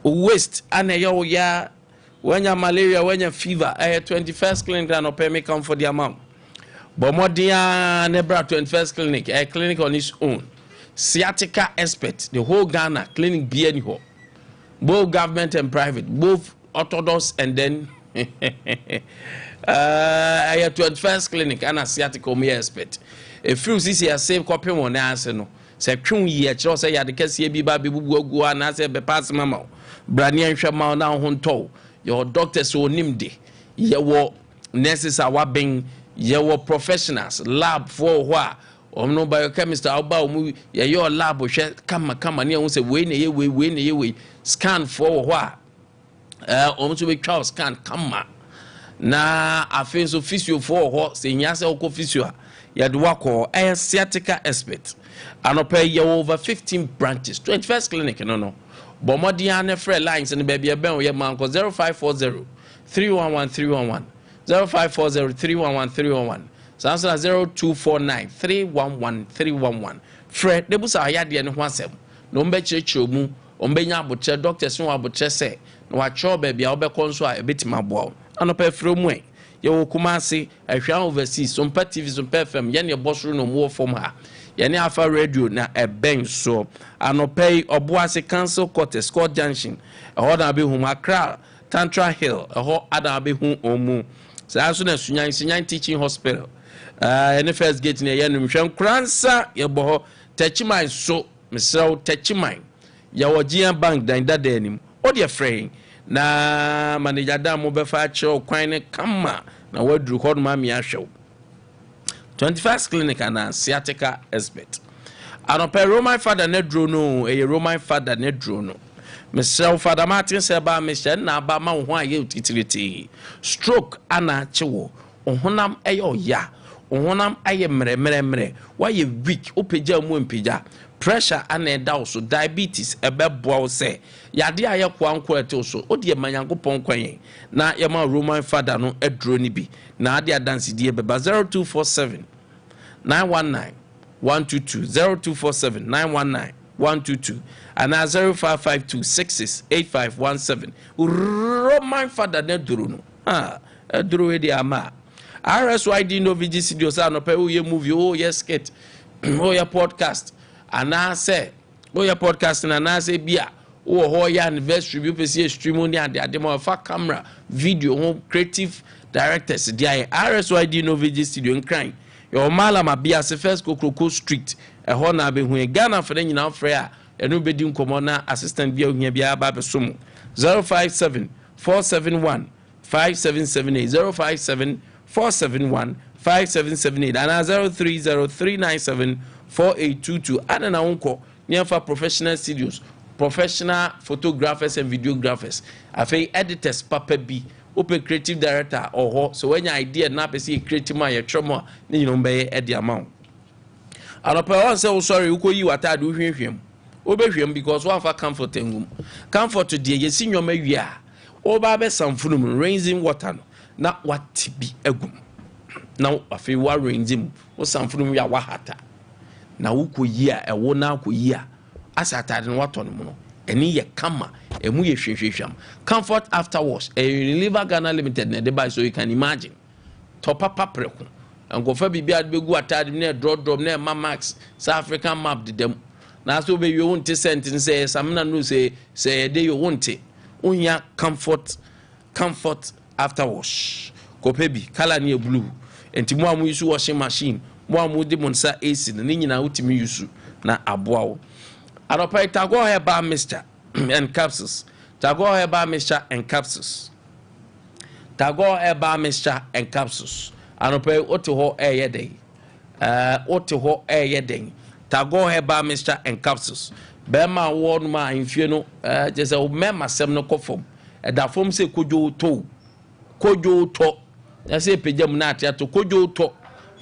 waste and ya when you malaria, when you fever, 21st clinic and pay me come for the amount. Bomodia nebra 21st clinic, a clinic on its own. Sciatica expert, the whole Ghana clinic be anyhow. Both government and private, both orthodox and then I have 21st clinic and a sciatica me expert. If you see a same copy on answer no. Say twun ye cho say ya de kase bi ba be bugu and I say be pass mama. Brania hwema na ho nto. Your doctors so nimde. Ye wo nurses are wabbing, ye wo professionals, lab for wha. No biochemist about your lab kama near say we scan for wha. To be child scan come na afenso so physio for what say nyase oko physio ya de wako a sciatica expert anope ye over 15 branches 21st clinic no bomodi ane free lines and baby ben ye man 0540 311 311 0540 311 311 so answer 0249 311 311 Fred de busa ya de ne ho asem no mbe chirechiro mu ombenya abotre doctors no abotre se no wa cho baby a obekọ nso a ebetima boa anope from we ye wo Kumasi ehwan overseas Sompa TV Sompa FM ye ne bosoro no mo form ha ye ne afa radio na eben so anope oboase council quarters Scott Junction ho da be hu Accra Tantra Hill ho ada be hu omu sa so na sunyan teaching hospital any first gate ne ye no hwem kransa ye bo ho tachiman so misraw tachiman ye wo Gian bank dan dada anim o de frey na manager da mo be fa kire kwan ne kama na wadru hod ma mi ahwew 21st clinic and sciatica expert anope Roman father ne dro no Roman father ne dro no Mr. Father Martin say ba Mr. na ba ma ho aye titiriti stroke ana chewo ohonam eyo ya ohonam aye mre why you weak opeja mu mpeja pressure and also diabetes ebeboa say yade aye kwanko ete so odi emanyankopon kwan na yema Roman father no edro ni bi na ade adanse die beba 0247 919 122 0247 919 122 and 0552 668517 Roman father ne duro no duro e di ama RSYD no VG studios no pe o ye movie o ye skit o ye podcast ana say o ye podcast na na say bia o ho ya anniversary bi pese stream oni ade ma fa camera video ho creative directors dia RSYD no VG studio in crime your malama bia se first Kokroko street e ho na be hu Ghana for nyina frɛ a enu bedi nkomo na assistant bia ohia bia ba be so 057 471 5778 057 471 5778 and 0303974822 and na unko near for professional studios, professional photographers and videographers, afei editors papa bi open creative director or so when your idea na be see creative man your trauma ni no be e the amount anope one say sorry ukoyi watade hwehwem obehwem because one for comfort engum comfort to dey yesi nyoma wia oba be samfunum raising water no na watibi egum na afei wa raising wo samfunum wia wahata na ukoyi a ewo na akoyi a asatade no wato no no eni ye kama emu ye hwehwehwam comfort after wash Unilever Ghana Limited na dey so you can imagine topapa preko angofa bibia de begu atade na drop na max South African map de dem na so be you won't sentence say samna no say dey you won't unya comfort after wash kopebi color na blue enti mo amu use washing machine mo amu de monsa AC na nyina utimi use na aboa wo aropa Tago Herbal Mixture and capsules Tago Herbal Mixture and capsules Tago Herbal Mixture and capsules aropa oto ho yeden Tago Herbal Mixture and capsules bema won ma infie no je se o mema sem no kofom e da fom se kojo to ya se pejam na atiato kojo to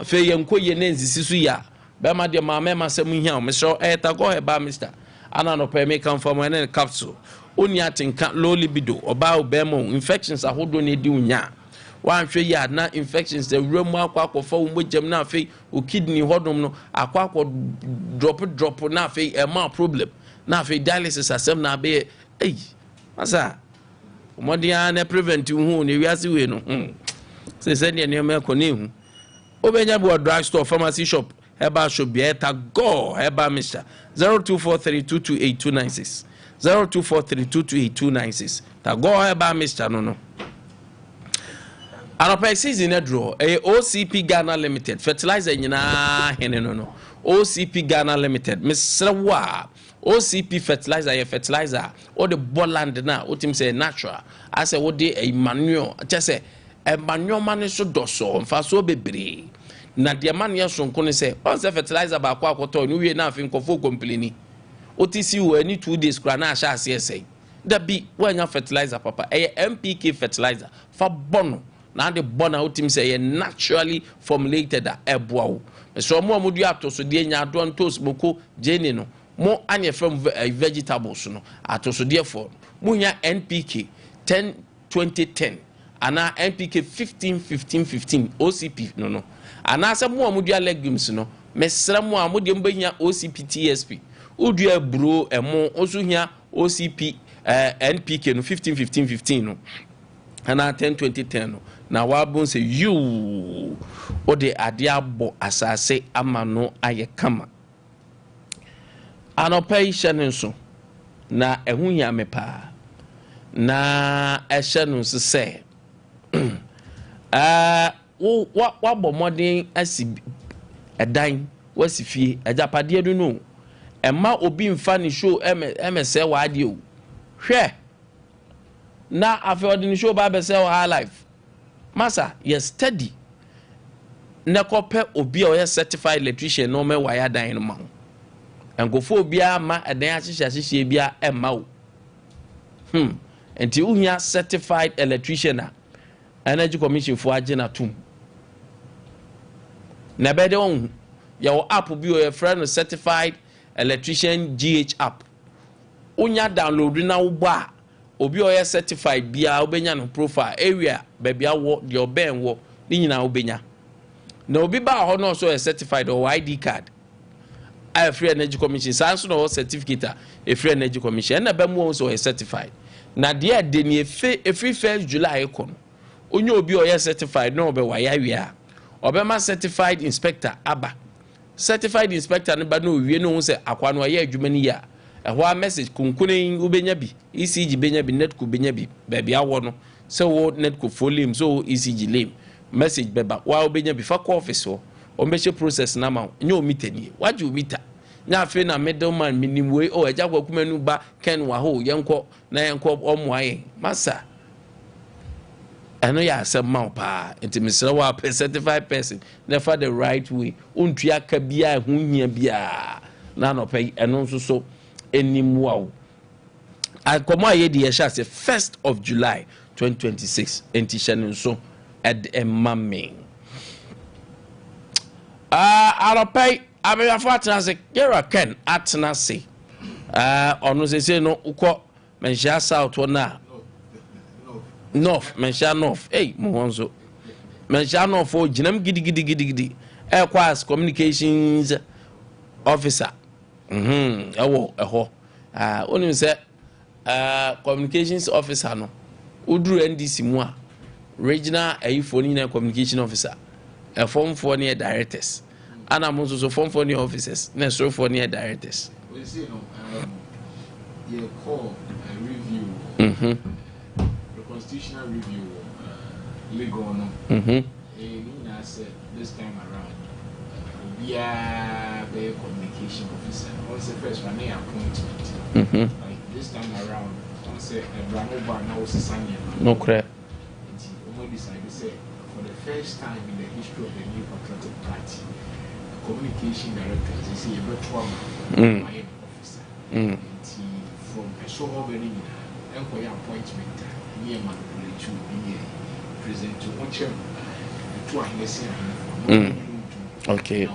fe yenkoye na nzisisu ya bema de ma mema sem hia o me so Tago Herbal Mixture ana no pe me kan fom and capsule oni atenka low libido oba obemo infections ahodo na di unya wan hwe ya na infections the room akwa wo mogem na afei o kidney hodom no akwa drop na afei e ma problem na afei dialysis asem na be masa omodia na prevent hu ne wiase we no se ne ne me kone hu obenya bo drug store pharmacy shop heba shop bieta go heba Mr. 0243228296 0243228296 ta go heba Mr. no Anopa season e draw OCP Ghana Limited fertilizer nyina hene no OCP Ghana Limited misrewa OCP fertilizer ye fertilizer o de Bolland na o tim say natural as e wo de a manure say e manure man so doso mfa so bebre na de man ye sonko ne say on say fertilizer ba kwa akoto no wie na afin kofo complaini otisi wo ani 2 days kra na asha ase say da bi wanya fertilizer papa e MPK fertilizer fa bono na de bona utim say naturally formulated eboa so mo amudu atoso de nya adon toast boko jeni no mo anye from vegetables no atoso de for mo nya NPK 10-20-10 ana NPK 15-15-15 OCP no ana se mo amudu legumes no mesra mo amudu mbanya OCP TSP udua bro emo oso hia OCP NPK no 15-15-15 no ana 10-20-10 no na wabun se you o de ade abo asase amano aye kama anopa ihye nso na ehu ya mepa na ehye no se wa bomodin asi edan wasifie ajapade du no ema obi mfa ni show emese wa ade o hwe na afi odin show ba be se o high life masa yes steady na kope obi o certified electrician no me wire dan no ma engofo obi ama edan ahihye bia emma o enti uhia certified electrician a energy commission for agena tum na bede on your app bi o your friend certified electrician GH app unya download na wo ba obi o certified bia obenya no profile area baby awo de oben wo ni nyina obenya na obi ba ho no so certified or ID card a free energy commission sanso no certificate a free energy commission na ba mu so certified na de de ni every 1st July ko no onye obi o certified no be wa ya wia obema certified inspector aba certified inspector ne ba no wie no se akwa no ya adwuma ni ya ehwa message kunkunen ubenya bi ECG benya bi netco benya bi baby awo no se wo netco folim so ECG lame message beba wa ubenya bi fa office wo o meche process na ma nya o mitani waje o mita nya afi na middleman minim we o eja kwakumanu ba ken wa ho yenko na yenko omoaye masa eno ya asema pa intimisra wa certified person never the right way untu aka bia hu hia bia na no pay eno nso so enimwa akomo aye de yesha say 1st of July 2026 enti hye nso ed emame aropay abeyafo atnase gera ken atnase onu sese no ukọ menhia south na north menhia north mohonzo menhia north o ginam gidi airquas communications officer ewo eho onim se communications officer no uduru NDC mu a regional ayifoni na communication officer form for near directors ana mo so form for near officers na so for near directors we see no you call a review the constitutional review legal no na said this time around we are the communication officer once the first one they appointment like this time around once a brand now was assigned no correct decided to say for the first time in the history of the new patriotic party, communication director is a virtual officer. From a show of any appointment, near manipulate to be present to watch him to okay.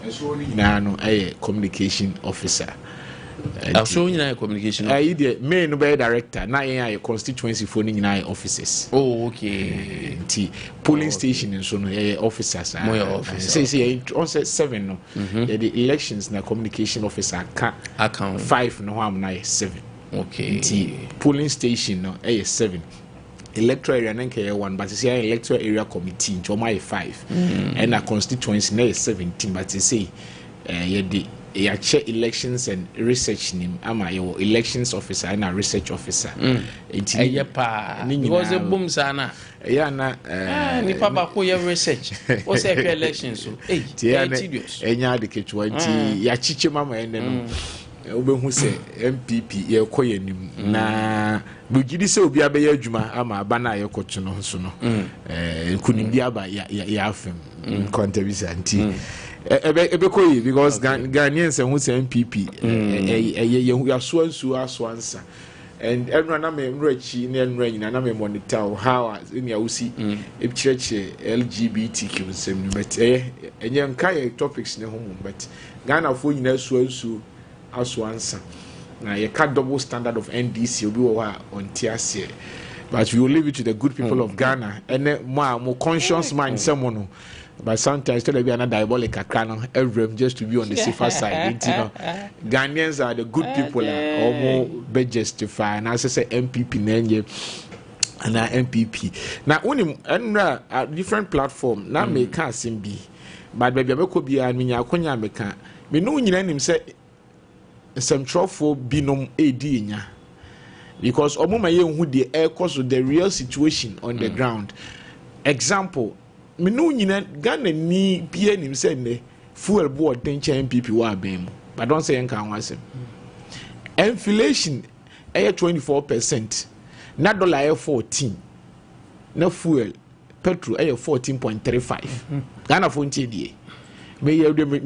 A communication officer. So you communication. The main director. Now you constituency for the officers. Oh, okay. Polling station and so officers. Say on 7 no. The elections na communication officer account 5 no am na 7. Okay. Polling station no 7. Electoral area na 1, but it's electoral area committee into my 5. And a constituency na 17, but you say you check elections and research name. Am I your elections officer and a research officer? Because a boom sana. Yeah, na ni papa ko your research. What's the elections so? Hey, tedious. Enya de ketwanti ya chiche mama ene no. Obehu se MPP ye koye nim na bugidi se obi abeya adwuma ama abana ye koto no so no. Kunimdi aba ya afem Nkwantabisa nti. Ebekoyi because Ghanaians who say MPP you are so answer and everyone na me rechi na me monitor how in ya usi church LGBTQ sem but enye nka topics ne ho but Ghana fo nyina so answer na you can double standard of NDC obi wo on tiase but we will leave it to the good people of Ghana and more conscious mind someone. But sometimes tell be another diabolical canon every just to be on the safer side. You know, Ghanaians are the good people or more be justify. And as I say MPP and MPP. Now only a different platform. Now me can't seem be. But baby I could be a minya konya meka. Me no nyina nim say some trofo binom edi nya. Because omo ma ye hu the air cause the real situation on the ground. Example me no nyina Ghana ni bia nim say ne fuel board den MPP wa abem but don't say enka wasem inflation 24% na dollar 14 na fuel petrol 14.35 Ghana for ntie me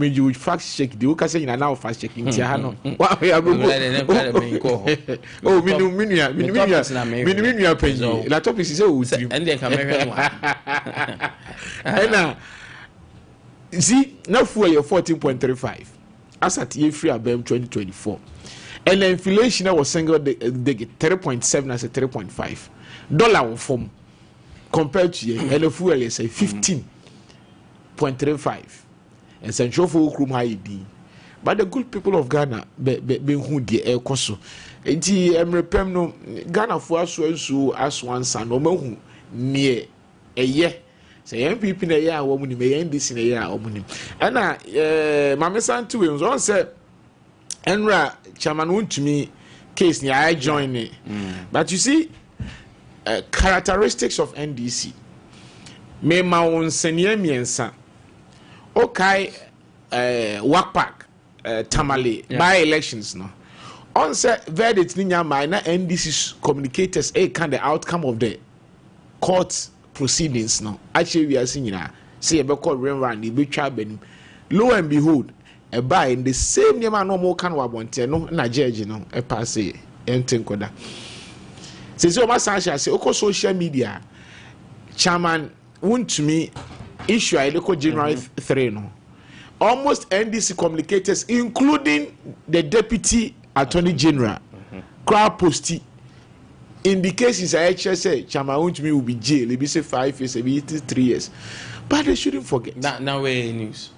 you fact check the o ka say nyina now fact check ntia ha no wa ya go oh minu penji la topic is say o trim and then camera and see now fuel 14.35 as at year free abem 2024 and the inflation was single the 3.7 as a 3.5 dollar form compared to year and the fuel is a 15.35 and central for room high but the good people of Ghana be who the air coso enti emrepem no Ghana for as one son no mahu near a year say MPP na year a woman me NDC na year a woman ana mama santu we on say enra chairman wontumi case ni I join it but you see characteristics of NDC me ma won senior miensa okay Wakpak Tamale by elections no on say verdict ni nyama na NDC communicators kind of outcome of the court proceedings no actually we are seeing na say e be call run e be twa benim lo and behold e buy in the same nyama no mo kan wa bonte no na judge no e pass e enten koda say so ma sancha say oko social media chairman wontumi issue a local January 3 no almost NDC communicators including the deputy attorney general crowd posty in the cases I say chairman wontumi will be jail it be say 5 years it be 3 years but they shouldn't forget now way news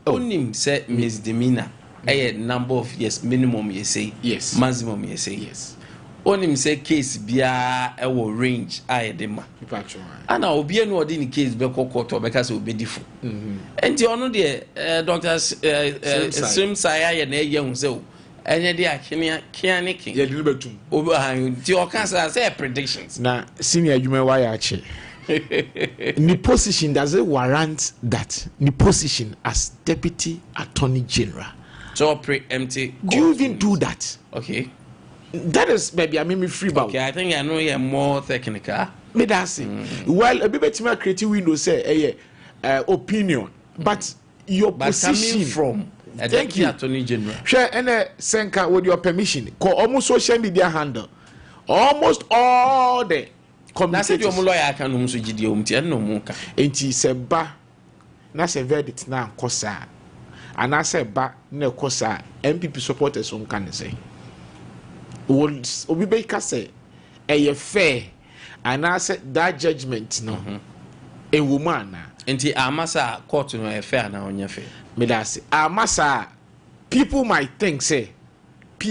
onim say misdemeanor a number of years minimum you say yes maximum you say yes onim say case bia e wo range ayedema ana obi enu odi ni case be kokoto be ka say obedifu enti ono de doctors sim saya ye na ye hu say enye de akene kianike ye de betum obi han ti o kan say predictions na senior adwuma wa ya che the position does it warrant that the position as deputy attorney general so preemptive do you even do that okay that is maybe I mean me free about. Okay, I think I know you're more technical. Me that's it. Well, a bit better creative window say opinion, but your position coming from a deputy attorney general. Share any senka with your permission. Call almost social media handle. Almost all the communicators. That's your lawyer can umso GD umti no muka. Enti seba na se verdict na kosa. and I say ba na kosa MPP supporters on can say would obi be ka say e fair and I said that judgment no a woman nti amasa court no e fair na onye fair me that say amasa people might think say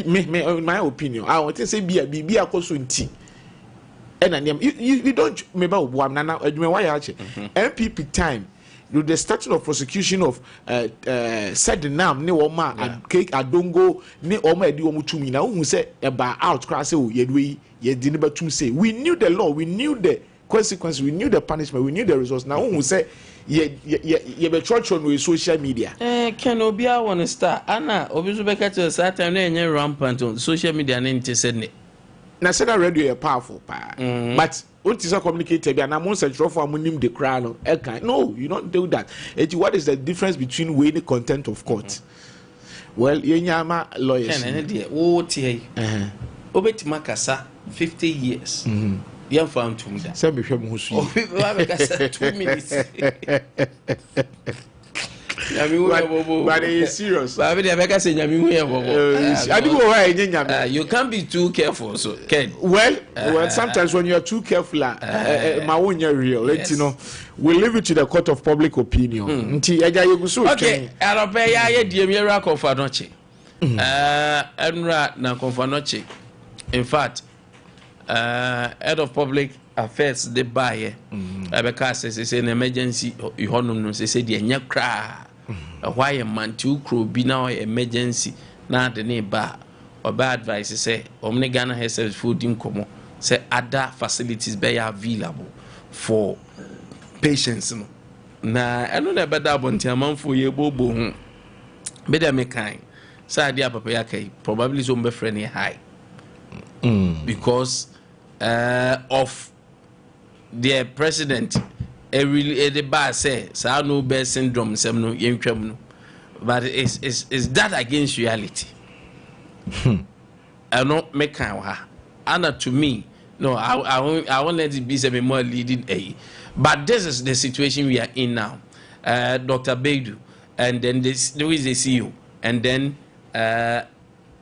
me in my opinion I want to say be akoso nti and you don't remember what nana why actually MPP time the statute of prosecution of said the name ne woma and cake adongo ne oma edi omu tumi na who say about out class say ye di never to say we knew the law, we knew the consequences, we knew the punishment, we knew the results. Now who say ye be church on with social media can obia want to start ana obi so be ka to that time na enye rampant on social media na nti said ne na said radio powerful pa but what is a communicator be na mo search for amunim the crown no you don't do that. What is the difference between weighing the content of court? Well yenyama lawyers can dey wo tie obetima kasa 50 years you found to that say be hwem husu obi kasa 2 minutes but it's serious. I mean, you can't be too careful. So, Ken. Well, sometimes when you are too careful, my own real. Let you know. We leave it to the court of public opinion. Okay. Arabeya diemira konfanoche. Enra na konfanoche. In fact, head of public affairs the buyer. Because it's an emergency. You honor say the nya kra. Why a man too crow be now emergency na the neighbor or bad advice say omni Ghana herself food in common say other facilities be available for patients no na eno na better bonti amanfo ye bobo hu be dem kind say dia papa ya kai probably so be friend high because of their president the bar say so no bear syndrome sem no yentwam no but it's that against reality I don't make kind of and to me no I won't let it be some more leading a but this is the situation we are in now. Dr. Beidu and then there is the CEO and then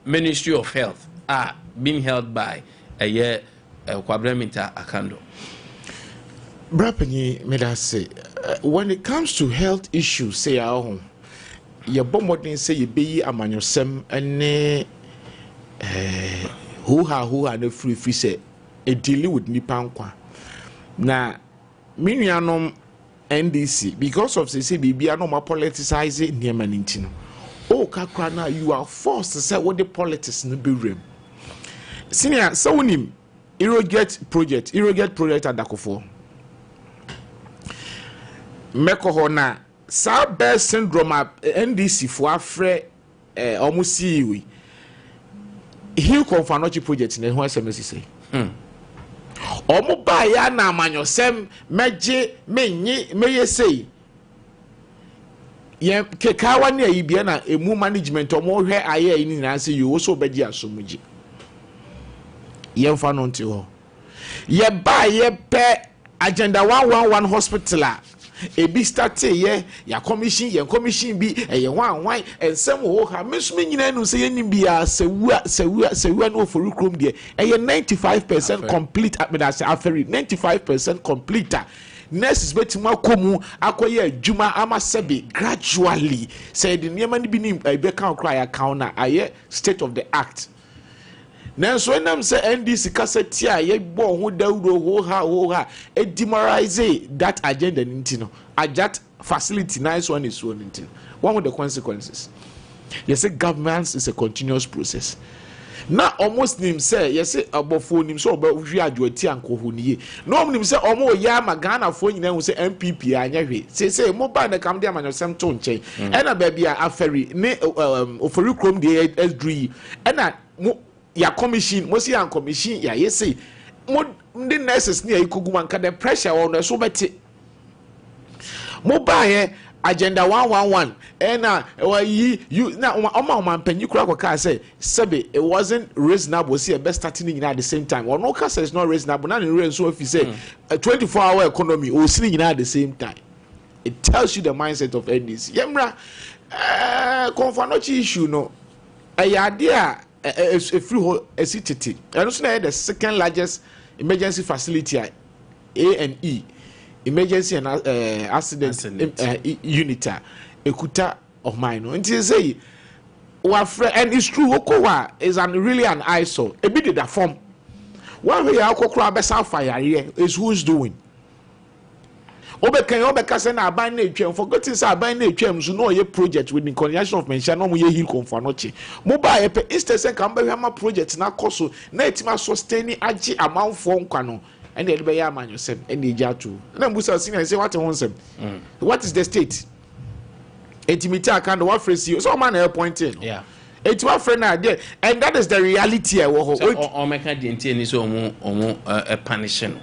Ministry of Health are being held by a year Kwabreminta Akando. Brapany made us say when it comes to health issues, say our home, your bomb say you be a man yourself and who are the free say a deal with Nipankwa. Now, Minianum NDC because of the CBB, I know my politicizing near Manintino. Oh, Kakrana, you are forced to say what the politics in the bureau. Senior, so him irrigate project at Dakofo. Mekohona sa bear syndrome NDC for afre almost see we he confanochi project na ho SMS say omo ba ya na amanyosem meje menyi meye say ye kekawa na yibia na emu management omo hwe aye ni na say you also beji asomuji ye mfa no nti ho ye ba ye pe agenda 111 hospital ebi start ye ya commission bi ye wan and some wo ha mesumi nyina nu say ni bia sewua no for krom de 95% complete admedase aferi 95% complete nurses betima komu akoye adwuma amasebe gradually say the niema ni bi ni be kan kra ya kan na aye state of the art. Nanso enam say NDC kaseti a ye bo ho dawuro ho ha e demoralize that agenda nintino ajat facility nice one is one nintino one of the consequences you say governance is a continuous process na almost nim say you say abofo nim so oba hwi adwoti ankoho niye no nim say omo ya magana fo nyina hu say MPP anya hwe say mo ba na kam de amanyosem to nchen ena ba bia aferi ne ofori krom de S3 ena ya commission mo see an commission ya say mo the nurses ni ayikoguma nka the pressure on so beti mo ba here agenda 111 ena you na oma panyi kura kwa say sebe it wasn't reasonable see best starting at the same time or no case is not reasonable na the so if you say 24-hour economy o sitting at the same time It tells you the mindset of NDC. Yemra, Confanochi issue no. A idea a free a city. And also the second largest emergency facility A&E, emergency and accident unit, Ekuta of mine. And you say, and it's true, Okowa is really an eyesore. A bit of that form. One way I could grab a fire here is who's doing. Obeka say na aban na etwem forgotten say aban na etwem so no ye project with the conjunction of mention no mo ye heal Konfanochi mobile pe instead say kan be hama project na koso na etima sustain agi amanfo nkwa no and the be ya amanyosem and the jatu na mbusa senior say what won sem what is the state intimate account what phrase you so man pointing yeah it's what friend na there and that is the reality o meka di enti ni so omo punishing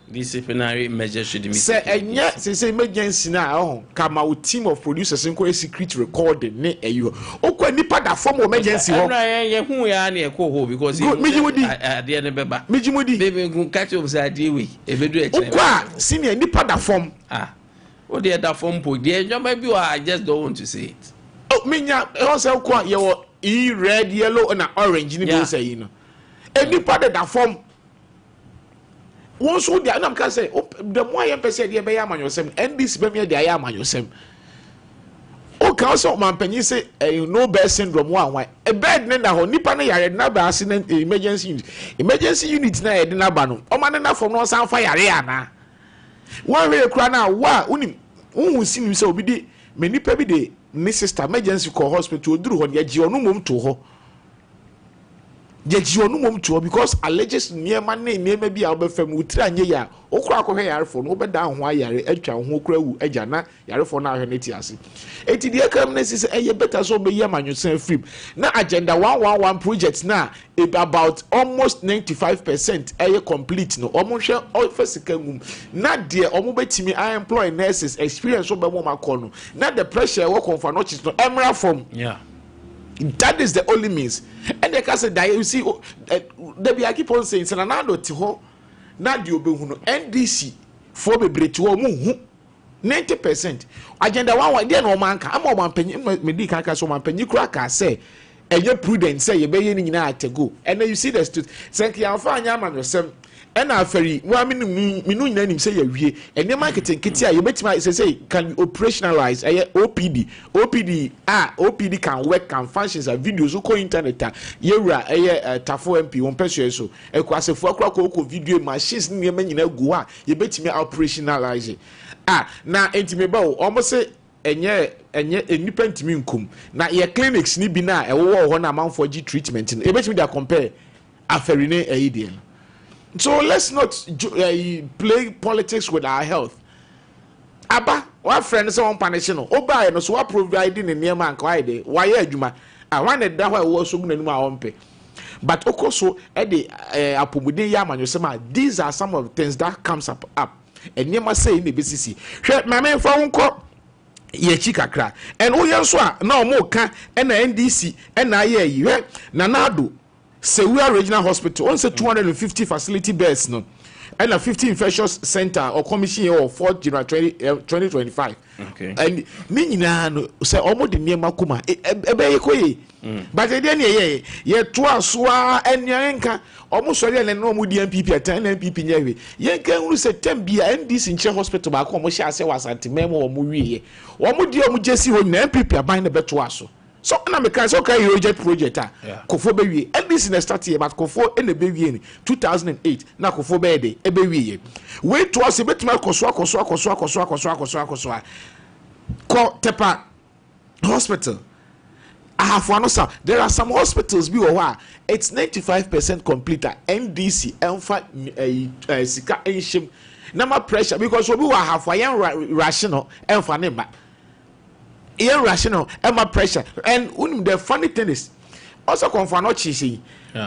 disciplinary measures should be say emergency na kama o team of producers nko secret recording ne eyo okwa nipa da form emergency ho na ye hu ya na ekọ ho because ade ne beba mijimudi baby gun catch up say ade we ebedu e chen okwa senior nipa da form o de da form po de njoma bi I just don't want to say it minya o say okwa ye wo red yellow and orange ni bi say you know nipa da form one so the am can say the more I person dey be ya amanyosem NDC be me dey ya amanyosem o kan so man panyi say no bear syndrome one a bed na ho nipa na yare na ba accident emergency unit na yede na ba no o man na from no san fa yare ana one way kura na wa unim unhu sinim say obi de me nipa bi de ne sister emergency call hospital oduru ho de agi onu mom to ho onu mom to because alleges niema na niema bi a obefam utri anye ya okura akọ hwe yarefo no obeda ho ayare atwa ho okura wu agya na yarefo na ahwe neti ase eti de kam na sisi eye better so be yamanyosan free na agenda 111 project na about almost 95% eye complete no omo hwe ofisika ngum na de omo betimi employ nurses experience so be mo makọ no na the pressure we Konfanochi no emra from yeah. That is the only means. And they can say that you see, I keep on saying, Sananado Tiho, Nadio Behuno, NDC, for the Bretu, 90%. Agenda 1, then no man, I'm on penny, medical, so my penny cracker say, and you're prudent, say you're beginning to go. And then you see the student, thank you, I'll find Yaman yourself. And I ferry, well, I mean, name say you and your marketing kitia, you bet my say, can you operationalize OPD? OPD can work, can functions and videos, who call internet, Yera, Tafo MP, 1 person so, a quasi 4 o'clock video machines near many go, you bet me operationalize it. Now, intimate almost say, and yet, independent minkum. Now, your clinics need be now a war 1 amount for G treatment, and bet me that compare a ferine ADN. So let's not play politics with our health. Aba, our friends are on punishing. Oba, no so providing in near man quite. Why, Juma? I wanted that was so good my own pay. But also, Eddie, Apumudi Yaman, you these are some of the things that comes up. And you must say in the BCC, my man phone call. Ye chikakra. And oh, yes, no more can and NDC and I hear Nanado. Sewua Regional Hospital, on 250 facility beds, no, and a 50 infectious center or commission or 4th January 2025. Okay. And Minina say almost the near Makuma, but then ye twa and yanka almost sorry and no mood MPP at 10 MPP near yanka who said 10 be and this in hospital by commercial say was anti memo or movie. One would you just see when MPP are buying the better also. So na me kan so kan project Kofo be wie and this in the start here but Kofo in the be wie 2008 na Kofo be dey e be wie wait to us betima koso ko Tepa hospital there are some hospitals bi wo it's 95% complete NDC emfa sika enshim na ma pressure because obi wa half rational emfa ne ba irrational and pressure and the funny thing is also Konfanochi see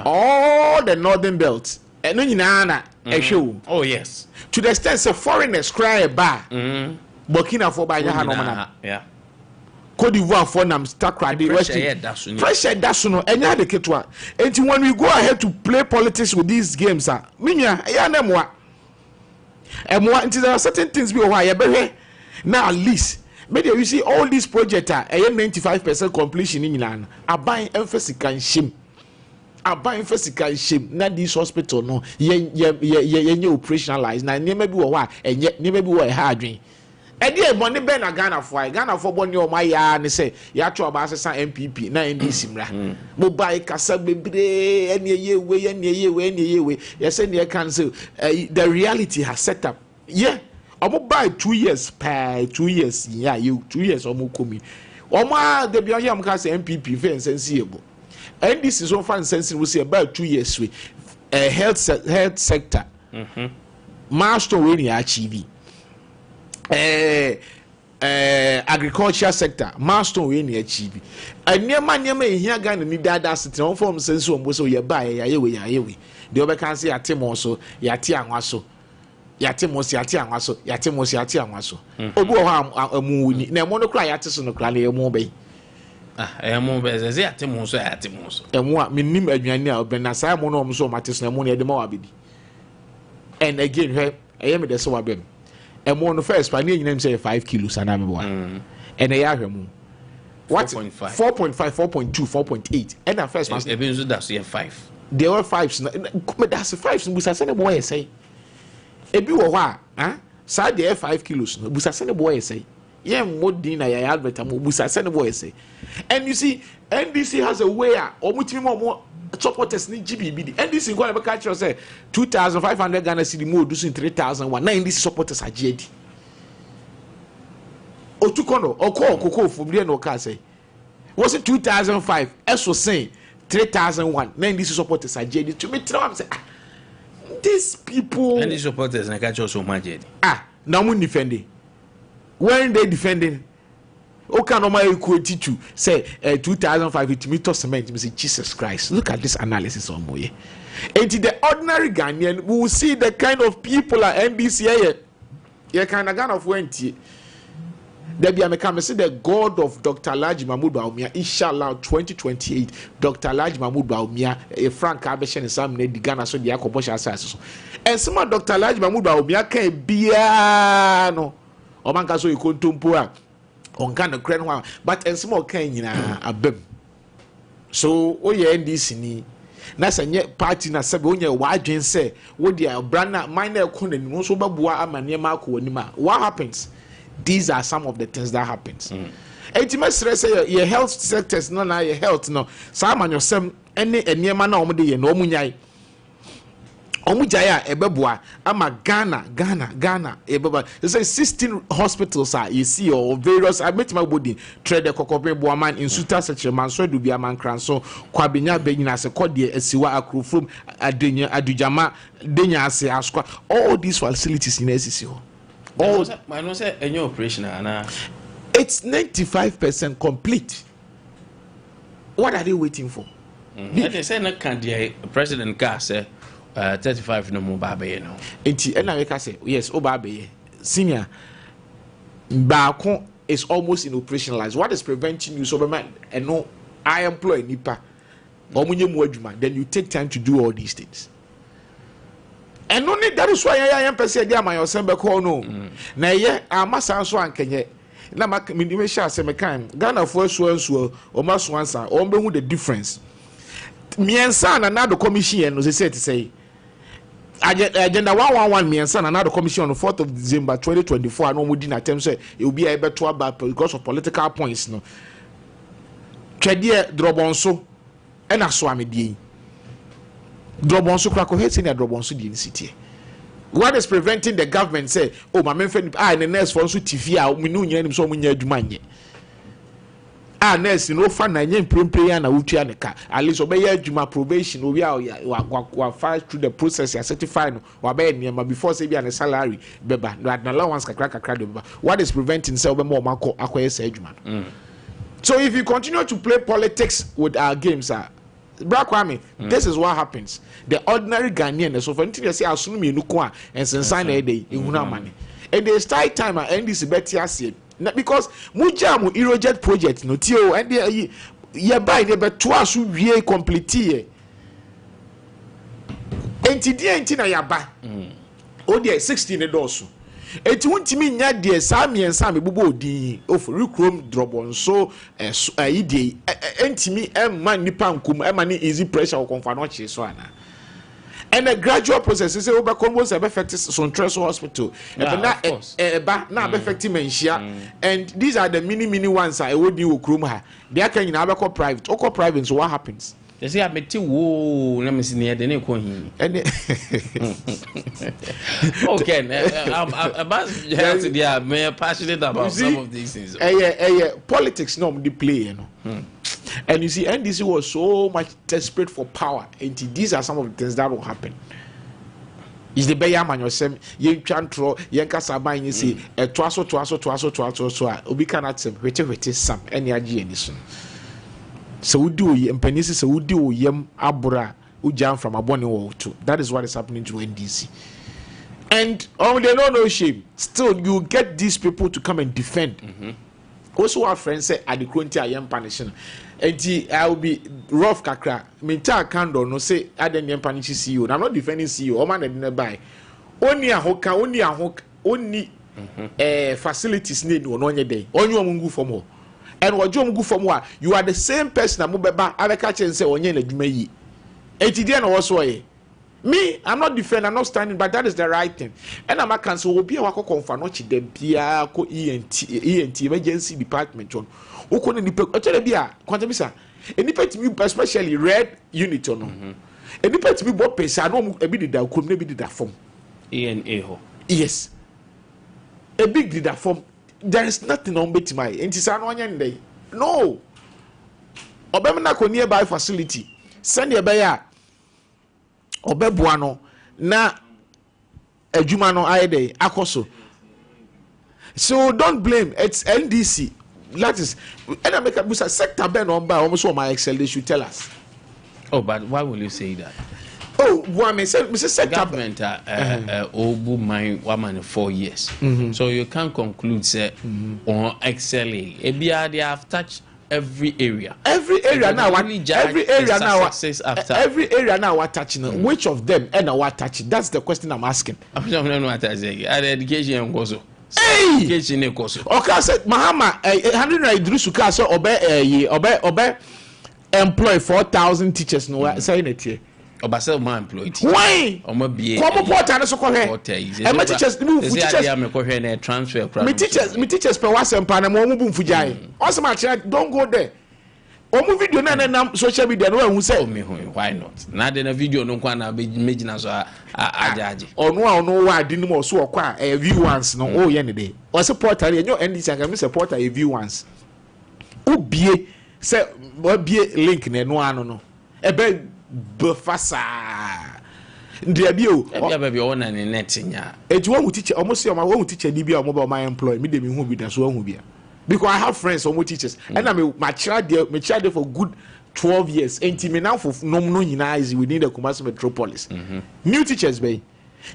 all the northern belt and no show. Oh yes, to the extent say foreigners cry bar Burkina for by yeah Cote d'Ivoire for nam start cry the west pressure that's no and the ketwa and when we go ahead to play politics with these games minya ya na moa and there are certain things we why now at least maybe you see all these projects are 95% completion in Milan. I buy emphasis can shame. I buy emphasis can shame. Now this hospital no ye operationalized. Now never be what and yet never be what hard dream. And yeah, money ben a Ghana for one your my and say ya to about MPP na in this simra. Mobile kasa bebre any year way. Yes, any cancel. The reality has set up. Yeah. I'm buy 2 years per 2 years. Yeah, you 2 years almost coming. Oma the beyond yam cast MPP very sensible. And this is so fun sensible. We say about 2 years with health sector. Milestone we ni achieve. Agriculture sector. Milestone we ni achieve. And near here Ghana ni dada sitting on form sense on so you buy ya we. The other can say atim also yati anwaso. Yate mos anwaso obi wo ha amuwuni na emo no kra yate so no kra na emo be emo be ze yate mos emo a minim adwani a obena sai mo no so mate so emo na de ma wa bedi and again he me de so wa bem emo no first pa na nyina say 5 kilos ana me bo and e ya hwemu what 4.5 4.2 4.8 and at first e be so that so 5 there were 5 that's 5 busa say na boy say ebi wo ha sa de 5 kilos no busa se ne boy say ye modin na ya advert am busa se ne boy say. And you see NDC has a way omutimi mo supporters ni GBB NDC go na catch say 2500 Ghana cedi mo do sin 3001 na NDC supporters agedi otukono okoko fubie no ka say was it 2005 eso say 3001 na NDC supporters agedi to me tell am say these people and these supporters na catch us so much. Now we defending. When they defending, okay, no matter equity to say 2005 it meter cement. Me say Jesus Christ. Look at this analysis on Moye. And the ordinary Ghanaian, we will see the kind of people at NBC here. You kind of Ghana of went. There be a say the God of Dr. Alhaji Mahmoud Bawumia, inshallah 2028. Dr. Alhaji Mahmoud Bawumia, a Frank Abeshen and Sam Nedi Ghana so the Akobosha Assassin. And some of Dr. Alhaji Mahmoud Bawumia can be no. Omanka so you couldn't tumpo on kind of grand one, but and some more can a bem. So, oh, yeah, NDC ni. Nasa nye party na sebe onye wadwen say wo dia brana minor economy no so babua amane mako anima. What happens? These are some of the things that happens. Ultimate stress say your health sectors no na your health no. Sa man yosem ene enema na omo de ye no omunyai. Omujaya ebebua ama Ghana ebeba. They say 16 hospitals are you see or various I met my body trade the kokope boaman in suta seche man so do bia man kranso kwabenya benyina se kodie asiwa akrofom adenya adujama denya ase askwa all these facilities in SCC. Oh, I know say any operation it's 95% complete. What are they waiting for? They say na can the president car say 35 no more babe no. Enti na we ka say yes obabe senior baako is almost in operationalized. What is preventing you so man and no I employ nipa omunye mu adwuma then you take time to do all these things. And only that is why I am person dey am yourself be call no. Na ye amasa so ankenye. Na me sha say me kan Ghana for so o ma so answer o be hu the difference. Miensa na the commission no say agenda 111 miensa na the commission on the 4th of December 2024 no mudi na term say it will be able to about because of political points no. Twede drobonso e na so amedie. Drobonso krako heti na drobonso di city. What is preventing the government say oh my men in the next for so TV a me no nyina nim so munya adwuma nye. Next no fa na nye prempre na wutua ne ka. At least obey adwuma probation obi a wa file through the process ya certify no wa be niam before say bia ne salary beba na allowance kakra de beba. What is preventing say obe mo mako akoye say adwuma. So if you continue to play politics with our games Kwame, this is what happens. The ordinary Ghanaian, so for anything you say, assume you know, and sign a day, you know, money. And they start time and this better because Mujamu Erojet project, no Tio, and you buy the but twice you complete. And today, Antina Yaba, oh, dear, 16 dollars. eti wuntimi nya de saa miensa me bubo odin ofori krom drobon so ide entimi emma nipa nkum emma ni easy pressure konfa no che so ana and a gradual process say we be convos be affect some stress hospital na be affect menhia and these are the mini ones I would do krom ha they are can na be private or private so what happens they say abeti wo na me sine de ne ko hin okay I'm about health they are passionate about some of these things politics no dey play you know and you see NDC was so much desperate for power and these are some of the things that will happen is the beya man yourself ye twantro ye nkasa ban you see toaso obi cannot say wete sam any age ani so we do empanisi so we do yem abura ujam from abone wo to that is what is happening to NDC and they no shame still you get these people to come and defend also our friends say at the Kronti I am punishing and I will be rough kakra minta candle no say aden yam punish CEO I'm not defending CEO o man dey buy only facilities need no onye dey onye omungu from ho and ojo omungu from ho you are the same person amubeba abeka chen say onye na dwuma yi etidie na wo so ye me I'm not defending I'm not standing but that is the right thing and I'm a cancel obi a wako konfa no chi dem bia ko ENT emergency department on uko ne nipa otele bia Nkwantabisa enipa timi especially red unit on enipa timi bo pesa no ebi dida kom na ebi dida form ENA ho yes a big dida form there is nothing on betimai enti sa no anya ndey no obem na ko nearby facility send e bia obeboa no na adwuma no ayede akoso so don't blame it's NDC that is and I make a busa sector ben on by almost on my Excel they should tell us but why will you say that one me say sector government obu mine woman 4 years so you can conclude say on XLA ebia they have touched every area now what touching which of them and what touching that's the question I'm asking education koso education koso okay said Mahama 100 Idrisu ka so obe employ 4,000 teachers no say it here obasa ma employed why omo bie come portal so ko he e ma teachers me teachers me ko hwe na transfer me teachers pe wasempa na mo mu bu mfujai also ma don't go there omo video na social media no ehun say why not na de na video no kwa na megina so ajaje ono wa adi no so okwa view once no o ye ne de o se portal ye NDC anga me se portal view once ubie se bie link na no ano no ebe befasa ndia bio baby ona ne net nya eji won teacher almost say won teacher ni bia omo my employee me dey me hu bi da so hu bia because I have friends omo teachers and my child there for good 12 years enti me now for no nyina is within the Kumasi metropolis new teachers be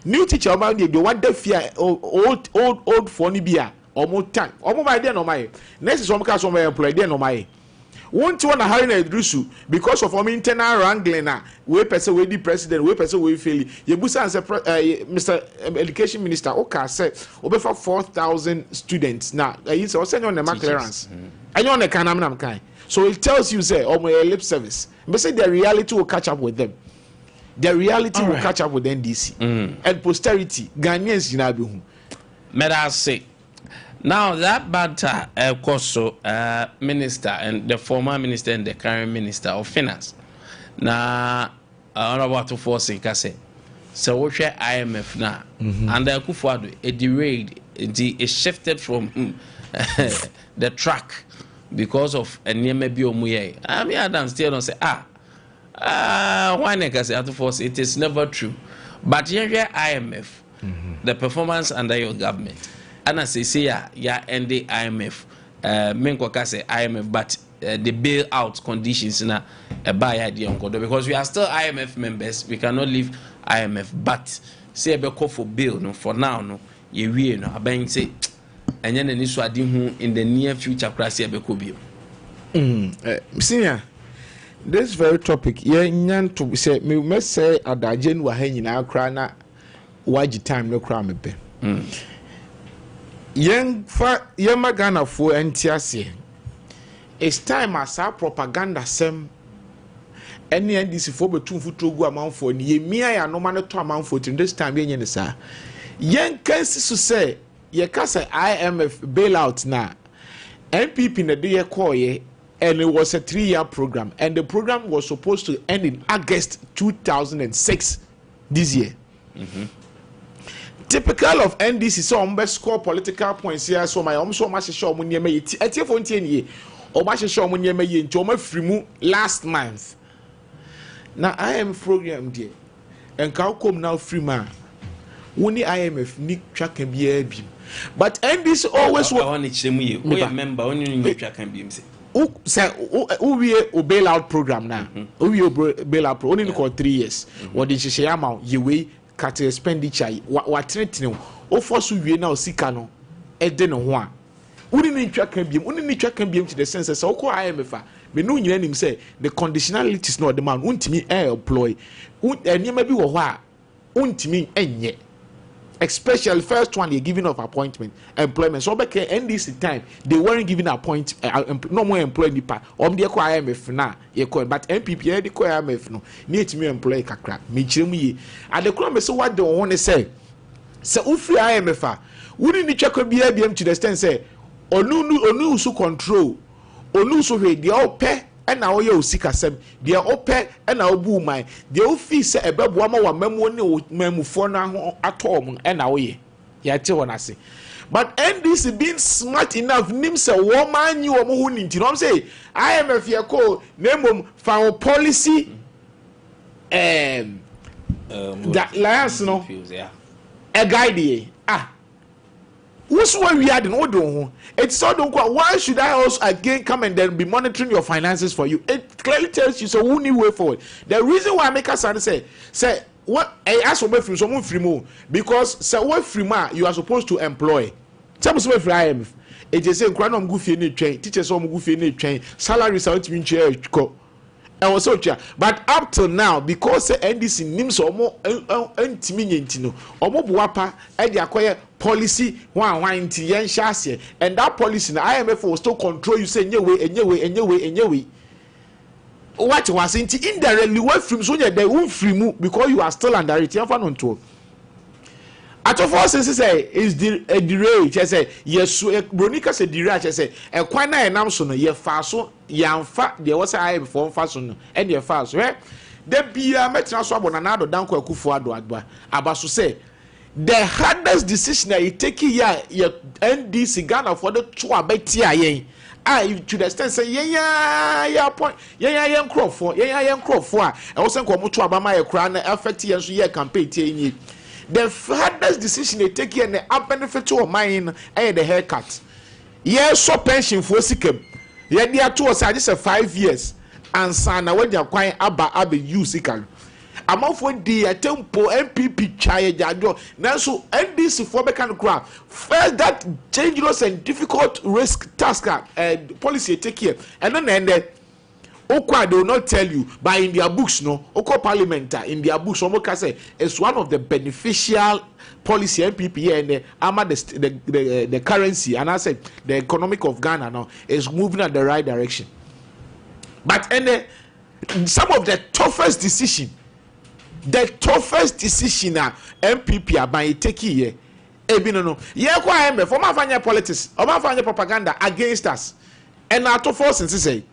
new teacher omo dey want the fear old for ni bia omo time omo my dey no my next omo ka so my employee dey no my won't want to hire na Idrisu because of internal wrangling na we person we the president we person we fail ye busa answer Mr. Education Minister okay say obefa 4,000 students now you say send on the clearance and you on the kanam kai so it tells you say oh my lip service but say the reality will catch up with them will catch up with NDC and posterity Ghanaians you know be hu may I say now that banter Koso minister and the former minister and the current minister of finance na honorable to force say so we share IMF now and the Akufo-Addo it derailed it shifted from the track because of Nyeme bi omuye I mean I still don't say why neka say to force it is never true but here IMF the performance under your government and I say ya end the IMF menkoka say IMF but the bailout conditions na a buy idea because we are still IMF members we cannot leave IMF but say be call for bail no for now no ye wie no aban say enye na ni so ade hu in the near future class ye be ko bio senior this very topic ye nyan to say me say adaje no ha nyina kra na waji time no kra me be yɛma Ghanafoɔ ɛnte aseɛ. It's time as our propaganda sem any NDC for between futu gu amanfo ni yemia ya no ma to amanfo tin this time yenye ne sa yen kan sisu say ye ka say IMF bailout na NPP na de ye call ye, and it was a 3-year program, and the program was supposed to end in August 2006 this year. Typical of NDC, so score political points here, so my so much show money me etiefo ntie Obashi show money me into my free last month. Now I am program there, and can come now free man. Only IMF Nick track and be a beam. But NDC always want to we remember only Nick track and beam. Who say who we a bailout program now? Who we a bailout program? Only for 3 years. What did she say? Amount you weigh cut expenditure. What threatening? O force we now sikano. Eden one. Only need track and beam. Only need track and beam to the sense so call IMF. But no, you him say the conditionality is not the man. Untimi employ. And you may be what? Untimi enye. Especially first one they giving of appointment employment. So back NDC time they weren't giving no more employee part. They call IMF now. But MPP they call IMF no. Need to me employ kakra. Me chirumi. And the crime is what they want to say. So ufri IMF wouldn't the check be ABM to the extent say onu so control onu so he they all pay and now you seek asem they all pay and now boo my they all feel say ebeboa ma wa memo ne memufo na ho atom and now ye ya te wona say but NDC being smart enough nim say wo man you wo ho ninti no say IMF ye ko nemom fa policy that last no a guide who's why we had no do it's so don't why should I also again come and then be monitoring your finances for you? It clearly tells you so who need way forward. The reason why I make us say what I ask for from someone free more because say what free ma you are supposed to employ. Tell me free IMF. It just say grandom go fi train teachers some go fi train salaries out to chair go. I was so clear. But up till now, because NDC nims omo ntimi nyentino, omo buapa e dey acquire policy one nti yen shase, and that policy na IMF will still control you say anyway. What was indirectly way from so they won't free move because you are still under it. You have to. At of all sense say is the rage say yes bronika say the rage say e kwan na enam so no ye fa so yamfa de wo say I before fa so no e de fa so de bia metina so abona na do danko akufo ado agba abaso say the hardest decision that you take here your NDC Ghana for the two abeti ayen to the extent say yeah point yeah crofo a e wo say nko to abama ye kra na affect yen so ye campaign tie yin. The hardest decision they take here and the benefit to mine the haircut. Yes, so pension for sikem. Yeah, they are two or just 5 years. And son, when they are quite abba use ikan. Among for the tempo MPP chaya jajo. Now so NDC for can grab. First that dangerous and difficult risk task policy take here. And then Okwa, they will not tell you, but in their books, no, Okwa Parliament, in their books, Omoka say it's one of the beneficial policy NPP and the currency, and I said the economic of Ghana now is moving in the right direction. But some of the toughest decision MPP are by taking here. No, yeah, quite for my family politics, or my family propaganda against us, and our tough force and say.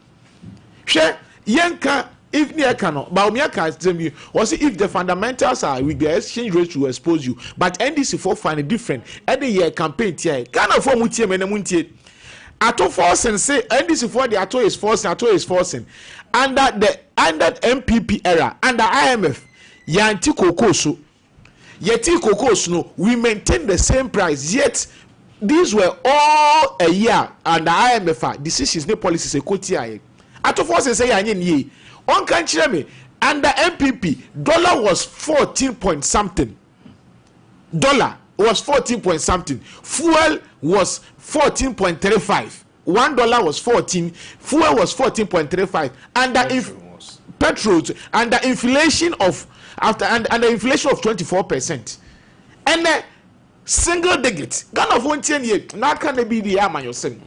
Yanka if near cannot, but was if the fundamentals are with the exchange rate to expose you, but NDC for find it different. Every year campaign here, Ghana for Mutie and Muntie. Ato force and say NDC for the Ato is forcing. Under MPP era, under IMF, Yanti Kokoso, Yeti Kokoso, no, we maintain the same price, yet these were all a year under IMF decisions, no policies, a quote. At of force say ye on can me under MPP dollar was 14 point something. Dollar was 14 point something. Fuel was 14.35. $1 was 14. Fuel was 14.35. Under petrol under inflation of 24%. And single digit. Ghana for 10 years. Now can they be the man you sing?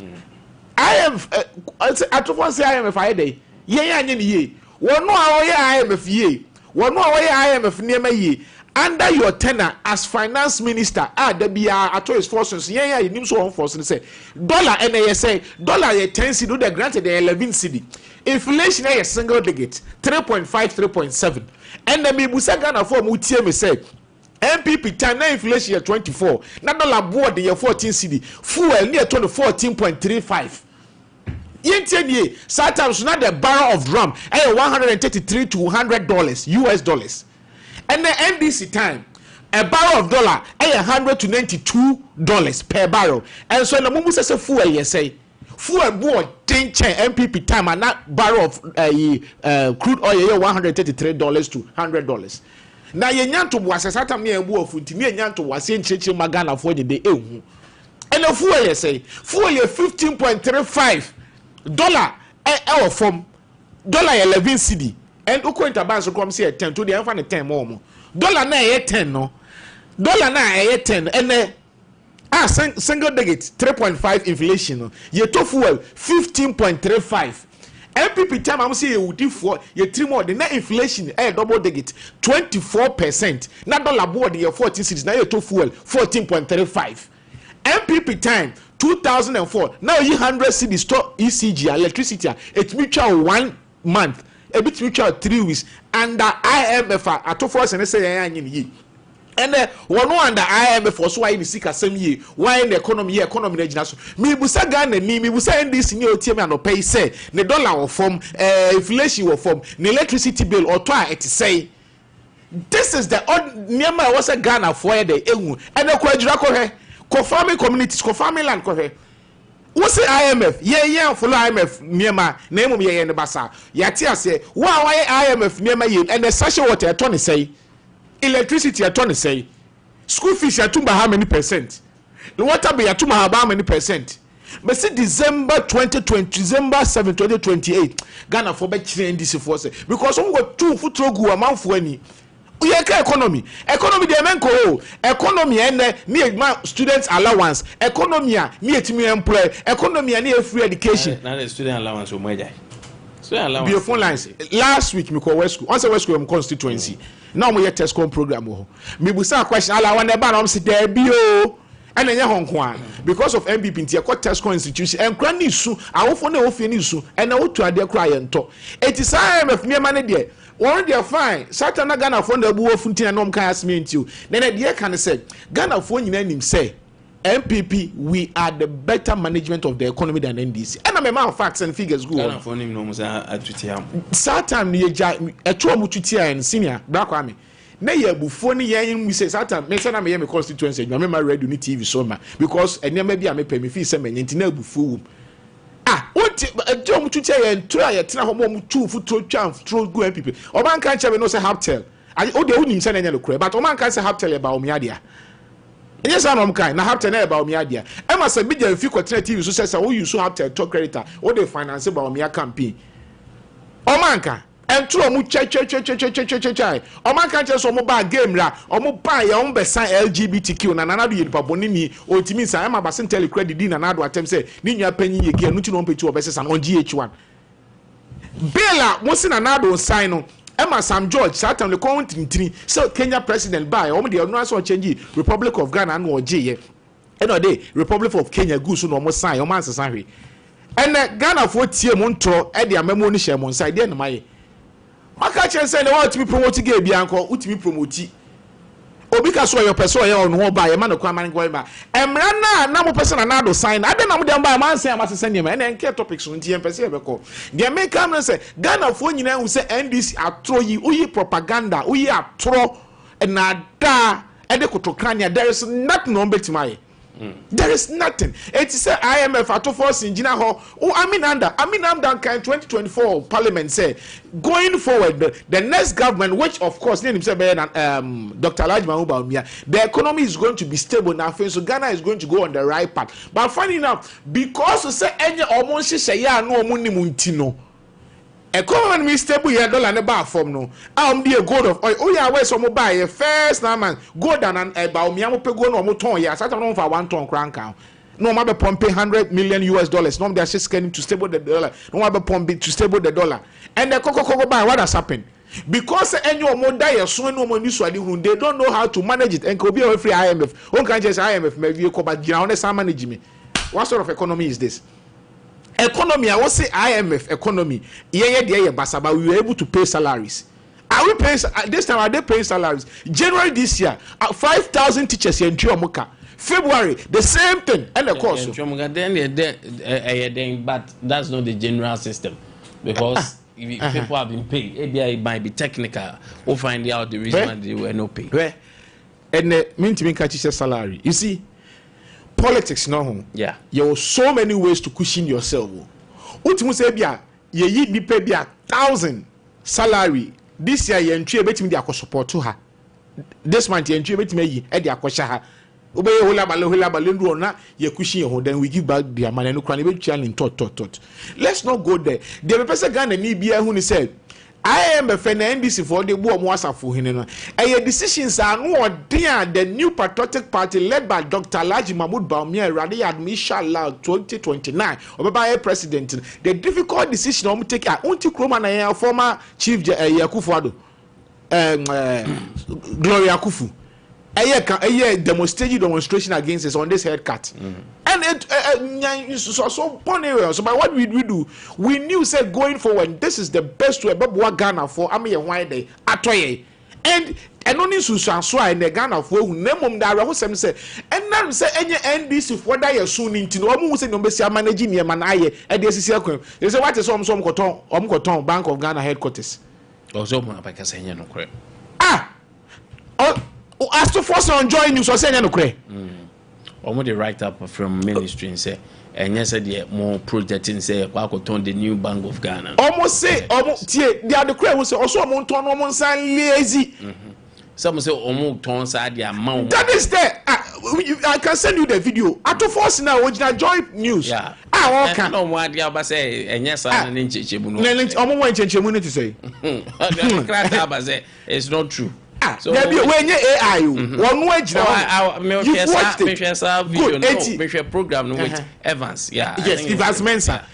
I am at once IMF I day. Ye. One no IMF ye. One no IMF near me. Under your tenure as finance minister, there be a choice forces. Yeah, you need so on forces. Say dollar and they say dollar 10 cedi do the granted the 11 cedi. Inflation is single digit 3.5, 3.7. And the Mibusa Ghana for Mutie me say MPP time na inflation 24. Na dollar board the 14 cedi. Fuel near 14.35. Yentie sometimes not the barrel of drum. $133 to $100 US dollars. And the NDC time, a barrel of dollar, $100 to $92 per barrel. And so the moment says fuel, you say, fuel board, 10 MPP time, and that barrel of crude oil, $133 to $100. Now, you want to was a certain mere war food, you want to was in Chichi Magana for the day. And the fuel, you say, fuel $15.35 from $11 cedi. And Ukwenta Banso come say 10 to the infant 10 more. Dollar na 10 no. Dollar na 10 and single digit 3.5 inflation. Ye to fuel 15.35. MPP time I'm say you do for ye 3 more the net inflation double digit 24%. Na dollar board ye 14 cedis na ye to fuel 14.35. MPP time 2004 now ye 100 cedis to ECG electricity it mutual 1 month. A bit mutual 3 weeks under IMF at to force and say and one under IMF also why the sick same year why in the economy regional me busa Ghana ni me busa this new team and pay say the dollar will form inflation will form the electricity bill or try it say this is the odd nearby was a Ghana for the and the quadra ko farming communities ko farming land ko what's the IMF? Yeah, follow IMF Myanmar. Name me in the basa. Yatia say, why IMF Myanmar and the sachet water at 20 say, electricity at 20 say, school fees at how many percent? The water be at how many percent? But see December 2020, December 7, 2028, Ghana for better change this force because we got 2 foot rogu amount for any. Economy the menko economy and me students allowance economy me etimi employ economy and free education na the student allowance o moja student allowance be phone lines last week me call West School once West School constituency now we test com program ho me busa question ala wan e ba na am say there be o and enya honko because of MPP ntia ko test com institution and kra ni su awofo na ofie ni su and na wotu ade kra ye nto eti sa MF me ma ne de one they fine Satana Ghana for the buo funtina nom kan asment you then the can say Ghana for nyina nim say MPP we are the better management of the economy than NDC and I'm a man of facts and figures go Ghana for nim no say atutia Satan ye ja etro mu tutia en senior bra Kwame na ye bufo ni yen we say Satan me say na me constituency me ma radio ni TV so ma because enema bia me pe me fi say me nti na bufo what John Tutia and try a home 2 foot throw go people. Or man can't have no say Haptel. I oh the only send any crap, but man can't say Haptel about Miadia. Yes, I'm kind. Now Haptel about Miadia. I must admit if you could TV so says who you so Haptel talk creditor or they finance about Mia campaign. Or man can. And throw mu chai. O man can't just mobile game la. O mo buy your own besan LGBTQ na nana do you paboni ni o timi sa am abasin tell credit din na do attempt say ni nya panyi ye ge no ti no pe tu obese san on GH1. Bela mo si na do sign no. Emma Sam George Satan the country so Kenya president buy o mo de no so change Republic of Ghana no oje ye. E no dey Republic of Kenya go so no mo sign o man sesan hwe. And Ghana for tie mo ntro e de amemo ni share mo side dey no maye. Maka chen say they want to be promoting gay bianco, utimi promote. Obi ka so your person ya on ho ba ye man no Kwame Nkwantabisa. Emra na mo person na do sign. Ade na mo dem ba man say am asese nyema. And enke topics no ntie mpese e be ko. Dey make come say Ghana fo nyina hu say NDC atro yi, uyi propaganda, uyi atro na da e de kotokrania. There is nothing on betimai. There is nothing. It is IMF at force in Gina Hall. Oh, Aminam kind 2024 Parliament say going forward the next government, which of course name himself Dr. Elijah Mahubawumia, the economy is going to be stable now. So Ghana is going to go on the right path. But funny enough, because say any almost say ya no money muntino. economy stable here dollar ne ba form no be a gold of oil oh yeah where some buy first na man gold and ba omi am pe go no mo ton ya sata no for 1 ton kran kan no ma be pump $100 million no they are just scanning to stable the dollar no ma be pump to stable the dollar and the coco buy what has happened because any more die so no money so they don't know how to manage it and could be free IMF one can just IMF maybe ko but you know manage me. What sort of economy is this? Economy, I will say IMF economy. But we were able to pay salaries. Are we paying this time? Are they paying salaries? January this year, 5,000 teachers in Chiomuka. February, the same thing. And the course. But that's not the general system because people have been paid. It might be technical. We'll find out the reason why they were not paid. And mean to catch teacher salary. You see. Politics no. Yeah. There are so many ways to cushion yourself. Ultimu say bia ye yi bi pay bia 1,000 salary. This year ye ntwe betimi dia support to her. This month ye ntwe betimi yi e dia kwasha ha. Obey hola bale ndu na ye cushion your then we give back their money no kran e be twa in tot. Let's not go there. The person Ghana ni bia hu ni say IMF and NDC for the war Mwasafo Hinena. And decisions are no dear the new patriotic party led by Dr. Alhaji Mahmoud Bawumia Radi Admishala 2029 or by president. The difficult decision on take Unti Kroma na former chief Yakufo Gloria Akufu. A demonstration against us on this haircut. And it so funny. So by what we do, we knew said going forward, this is the best way. But what Ghana for? I mean, why they atoye and only so in the Ghana for who name that who say and now say any NDC for that soon into no one say no be managing your man aye and this is they say what is some cotton Bank of Ghana headquarters. Also, I can say no correct. As to force on join you, so say no cray. Almost the write up from ministry and say, and yes, said more projecting say, Wakoton, the new Bank of Ghana. Almost say, they are the cray was also a monton, almost lazy. Some say, almost tons side the amount. That is there. I can send you the video. At to force now, which are joy news. Yeah. Okay. No more, the say, and yes, I didn't change to say. It's not true. So when you AI, one way you watched it. Program with Evans, yeah. Yes, Evans Mensa.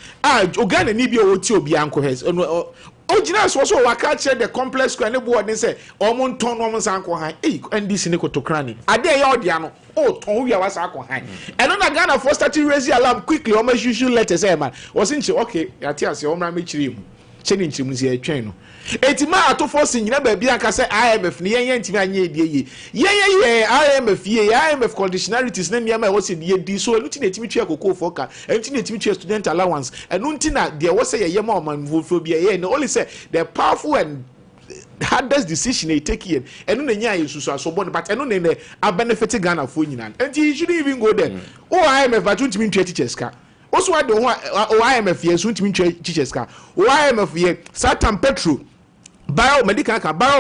Uganda Nibio Obi Uncle has. Original also waka the complex square board and say, Omon ton woman's uncle high, and this in to cranny. A day audiano, ton we was uncle high. And on a Ghana for starting raising alarm quickly, almost you should let us say, man, wasn't you okay? At your Omra Chenin Chimusia train. Etima to force in your baby and say IMF near IMF conditionalities then Yama was in the so looking at Timothy Coco Foka, and Timothy student allowance, and Nuntina there was a Yama man will be and only say the powerful and hardest decision they take here and no nya isusu asobon but eno ne a benefit Ghana for nyina and you shouldn't even go there. Oh IMF but don't mean teachers ka. Also what the IMF here so ntimi teachers ka. IMF here certain petrol barrel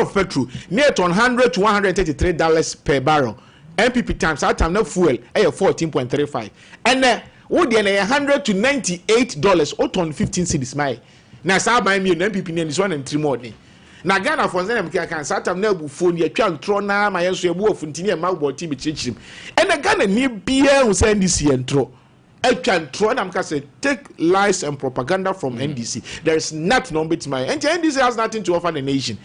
of petrol near $100 to $133 per barrel. MPP times that time no fuel 14.35 and would then $100 to $98 or ton 15 cedis my now sa buy me MPP near this one and 3 more day. Na Ghana for them can start am na bu phone ye twa ntro na ma ye so ye bu ofuntini e ma bo ti bi chichim and the Ghana ni bia who send this ntro take lies and propaganda from NDC. There is nothing on bit my and NDC has nothing to offer the nation.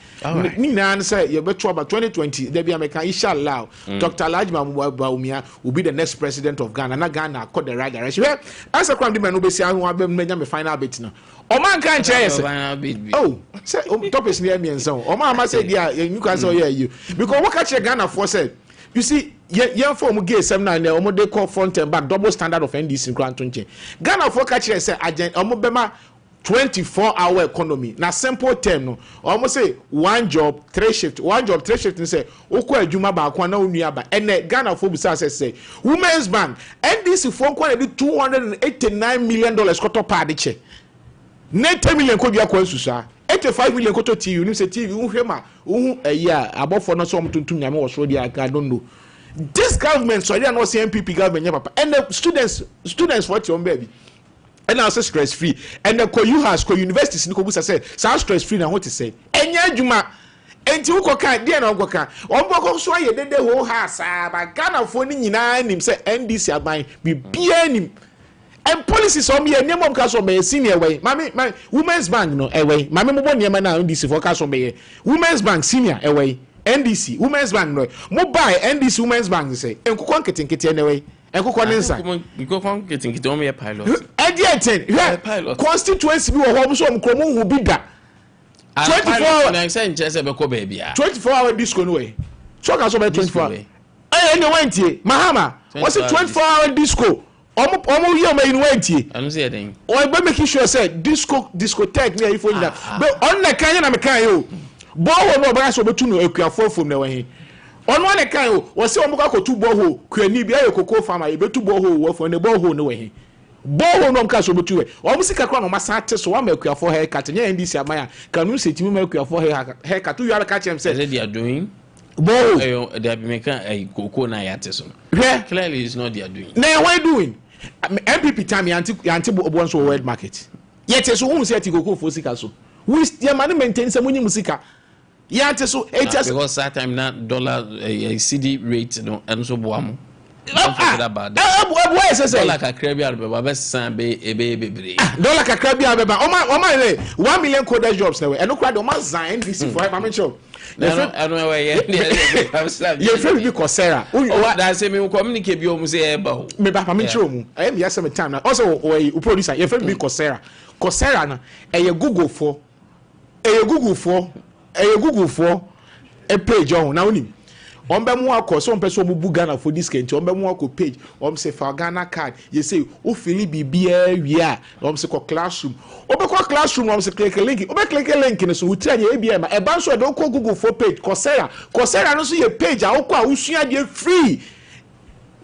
Nina say you bet about 2020 there be American inshallah. Dr. Alhaji Mahmoud Bawumia will be the next president of Ghana. Na Ghana got the right direction. Well, as a crime the man who be say who have me final bit now. O man can chase. Oh, say top is near me and so. O man say there you can say you because what catch Ghana for said. You see, form gay seminar na they call front and back double standard of NDC in Grand Tunche. Ghana for catch say agent bema 24-hour economy. Na simple term no. Almost say one job, 3 shift. One job, 3 shift say okwa adwuma ba kwa na onua ba. And Ghana for bisa say Women's Bank NDC for kwa na $289 million koto pa de che. 90 million ko bia kwa susa. 85 million koto TV, you say TV, a year, above for not some to Nyame was ready. I don't know. This government, so they are not saying MPP government, and the students for your baby. and now say stress free and the you has universities no busa say stress free na what to say enya adwuma enti wo koka de na wo koka omboko so aye dede ho ha sa ba Ghana fo ni nyina nim say NDC aban bibia nim and policies on me name of caso be senior way mami women's bank no way mami mo bon niam na NDC for caso be women's bank senior way NDC women's bank no mo buy NDC women's bank say enkukon ketenkete na way enkukon nsa enkukon ketenkete o me pilot pilot constituency bi wo ho so mkromo hu bi da 24 hour na say nche be ko baby 24 hour disco no way so caso be 24 hour any wentie mahama what's it 24 hour disco omo yi o me wentie anu say den o be making sure say discotheque me ifo nyina but on na kan na me kan yo boho no ba so betu no akuafo fom na wahi ono ne kan o wo se omo ka tu boho kuani bi ayo koko farmer e betu boho wo fo ne boho no wahi boho no ka so betu we omo sika kra no masa ate so wa ma akuafo haircut nya ndisi amaya kanu se timi ma akuafo haircut you are catch them say they are doing boho they are making koko na yate so clearly it's not they are doing na why doing MPP time yanti bo so world market yet so who say koko fo sika so we your money maintain some musika yate so because that time na dollar CD rate no and so boam don't forget about that dollar kakra bi albeba be san be bebre dollar kakra bi albeba o ma 1 million coded jobs na we and no crowd o ma zan this for I mention I don't know where you feel be Coursera that say me communicate bi o mu say e ba o me ba mention mu I am yes some time na also we producer you feel be Coursera na e Google for a page on now nim on be mo akọ so person mo bu Ghana for this country on be mo akọ page on say for Ghana card you say o feel bibia wi a on say ko classroom o be ko classroom on say click link o be click link no so wuti anya ebia ma e ban so do ko Google for page Coursera no so ye page a o ko a usua de free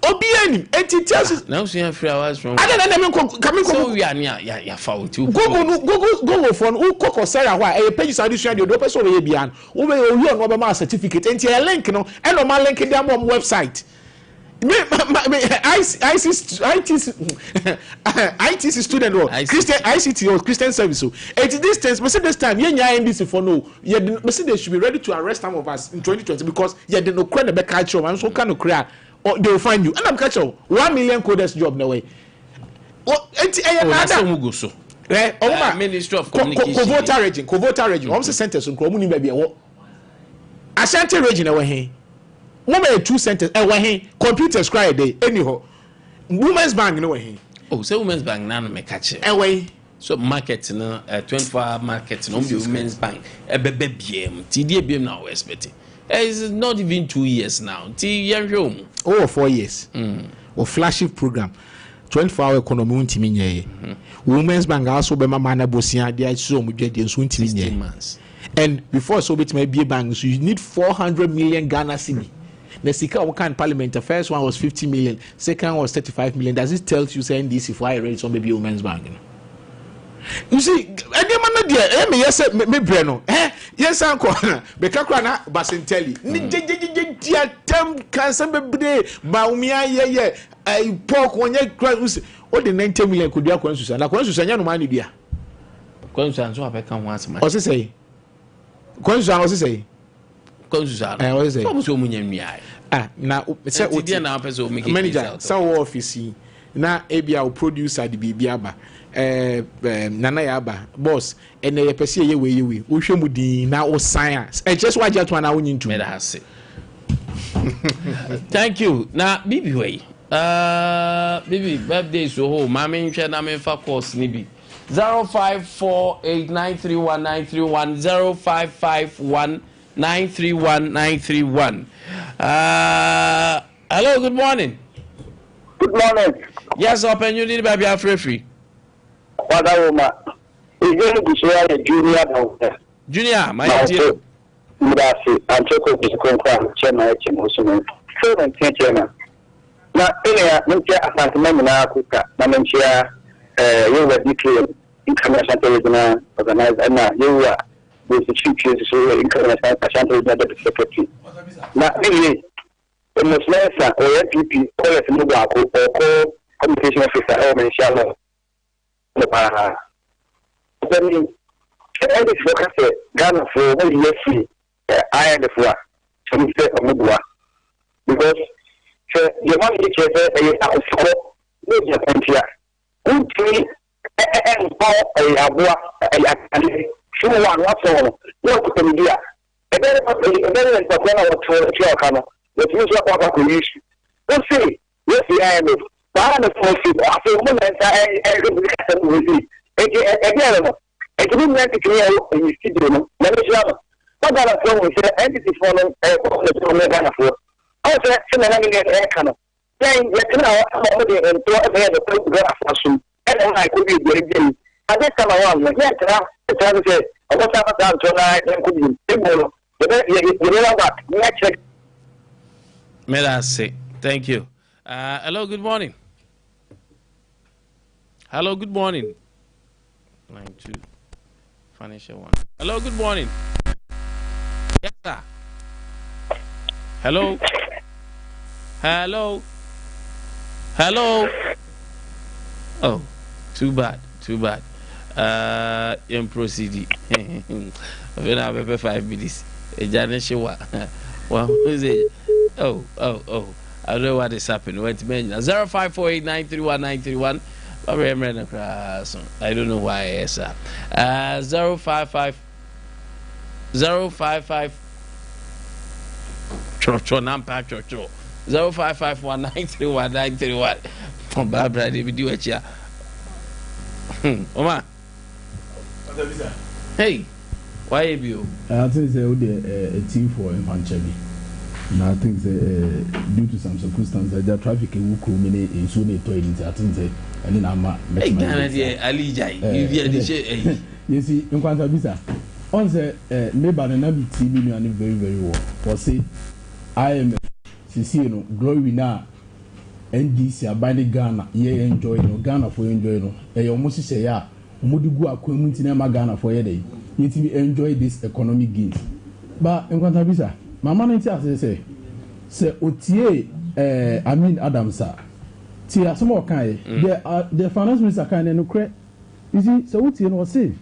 obianim entities now see free hours from I don't coming so we are near ya fault you Google phone who Coursera why a page addition the person we be an we you no be ma certificate enti a link no and no ma link dem on website IT student or Christian ICT or Christian service so at this time nya NDC for no me say they should be ready to arrest some of us in 2020 because they no credit the back culture and so can create or they will find you and I'm catch 1 million coders job no way oh enti another mugo so Ministry of Communication Covota region almost centers so kromu ni ba bia wo Ashanti region e we he woman 2 centers e we he computers cry day anyhow women's bank no we he oh say women's bank na no me catch e we so market no 24 hour market no be women's bank e bebe biem ti die biem na we expecting. It's not even 2 years now. Oh, 4 years. Or flagship program. 24-hour economy untimi nye. Women's bank also be mama na bosia dia so mu dwede so untimi nye. And before so bit may be bank so you need 400 million Ghana cedi. The sika we can parliament the first one was 50 million, second was 35 million. Does it tell you say NDC for I raise some baby women's bank? You see, any man there, me yes me breno. Yes uncle. Be kakra na basenteli. Ni je tem kan se bebre ba umia ye ai pork wonye kra o de 90 million ko dia kwansusa. Na kwansusa nya no man dia. Kwansusa so abeka ho asema. O se say. Kwansusa o se say. Kwansusa. O se say. Ko so munya nwia. Na se o dia na person o make it. Manager, some office na ebia o producer de bibia ba. Nana yaba boss ene ye pese ye we wo hwemu din na wo science just wa je to na wonyi ntu thank you na bibi we bibi birthday so ho ma me nhwe na me fa course ni bi 0548931931 0551931931 hello good morning yes open you need baby free Father Roma, is going to be sharing junior now. Junior, my dear. Mudasi, I'm talking to the chairman, chairman, so and chairman. Now, Enya, Mintia, Asantamana, Kuka, Namentia, you were declared international regional organized, and now you are with the chief so international Ashanti secretary. Now, anyway, the Muslims or FPP, or Mubaku, or communication officer, inshallah. the Para. I mean, and it's what I said, Ghana for 1 year free, I am the floor, so we say a Mugua. Because the one which is a school, no Japan. Untumi Abua one what's all. No Kutumbia. A better Pakana or Chokano, the future Papa could use. Let's see, yes, the IMF. But I'm a force after a moment I will see. Again, I didn't like to clear in the studio. Let me show. What that a phone with entity for the Ghana for. Also, I cannot. Saying that now I'm already in the program. And I could be very I just come around like that. I was say, I was down tonight and could be check. May I say, thank you. Hello, good morning. Hello, good morning. 92 financial one. Hello, good morning. Yes, sir. Hello. Hello. Hello. Oh, too bad. In proceed. When I have 5 minutes. A Janisha. Well, who's it? Oh. I don't know what is happening. Wait a minute. 0548931931. I don't know why, sir. 055. Nampa Chocho. 0551931931. Barbara, they will do it here. Oma. Hey, why have you? I think they would a team for Infanchebi. And I think due to some circumstances, the traffic will come in soon. I think and then I'm you see, Nkwantabisa. On the neighbor and every team million very, very well. For say, I am glory now. NDC abide Ghana, ye enjoy no Ghana for enjoy no. E almost say ya, Mudugu community na Ghana for ye day. Yet we enjoy this economic gain. But Nkwantabisa, my man say Otie Amin Adamsa. Tia some more kind. The finance minister kind no credit. You see, so Otie no say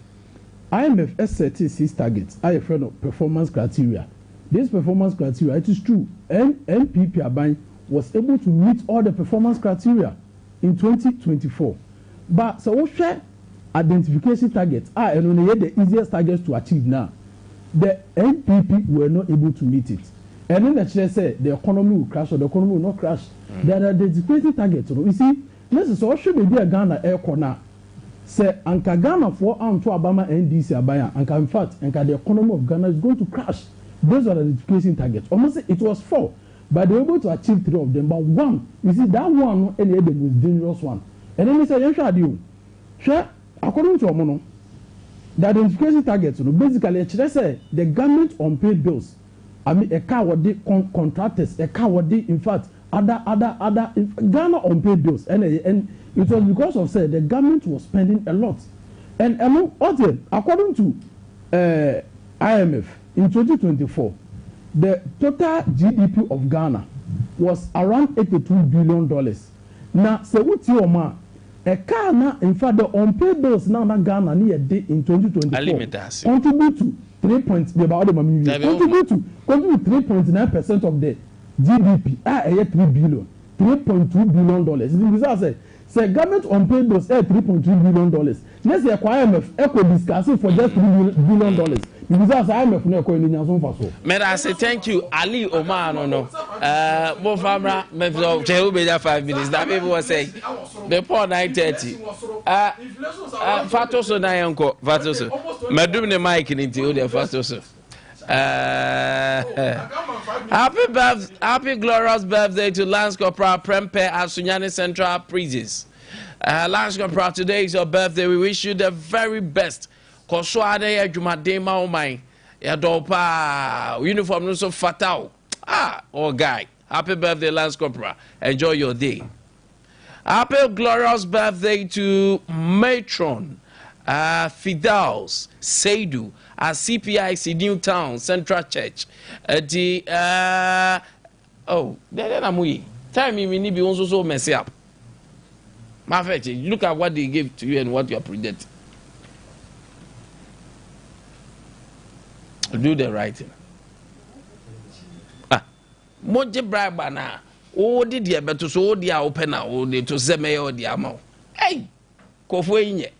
IMF S36 targets are a friend of performance criteria. This performance criteria, it is true. NPP Aban was able to meet all the performance criteria in 2024. But so what identification targets are and only the easiest targets to achieve now. The NPP were not able to meet it. And then the chair said the economy will crash or the economy will not crash. There are identification targets. You see, this is all should be a Ghana air corner. Say Anka Ghana for to Obama NDC Abaya. Anka in fact, Anka the economy of Ghana is going to crash. Those are the identification targets. Almost it was 4. But they were able to achieve 3 of them. But 1, you see, that one any the most dangerous one. And then he said, according to Omono, the identification targets, basically, say the government unpaid bills. I mean, a car would contractors, a car would in fact, other Ghana unpaid bills. And it was because of say the government was spending a lot. And among others, according to IMF in 2024, the total GDP of Ghana was around $82 billion. Now, so what's your man? A car now, in fact, the unpaid bills now in Ghana near day in 2024 contribute to 3.9% of the GDP. $3 billion, $3.2 billion. It say government unpaid bills $3.3 billion. Let's say IMF echo discussing for just $3 billion. Because IMF no echo in so. May I say thank you, Ali Omar no. Mo famra me chehu beja 5 minutes. That people were saying before 9:30. Fatoso na yanko, Fatoso. Medum ne mic ni ti o de Fatoso. Happy glorious birthday to Lance Corporal Prempe at Sunyani Central Prisons. Lance Corporal, today is your birthday. We wish you the very best. Koso ade ya Jumade ma o mai. Ya dopa uniform no so fatal. Oh guy. Happy birthday, Lance Corporal. Enjoy your day. Happy glorious birthday to Matron Fidels Seidu at CPIC Newtown Central Church. Then I'm we. Time me need be also so mess up. Look at what they gave to you and what you are projecting. Do the right thing. Moje bribe na. Oh, did you better so dear open now? Oh, to Zeme or the amount. Hey, Kofuenye.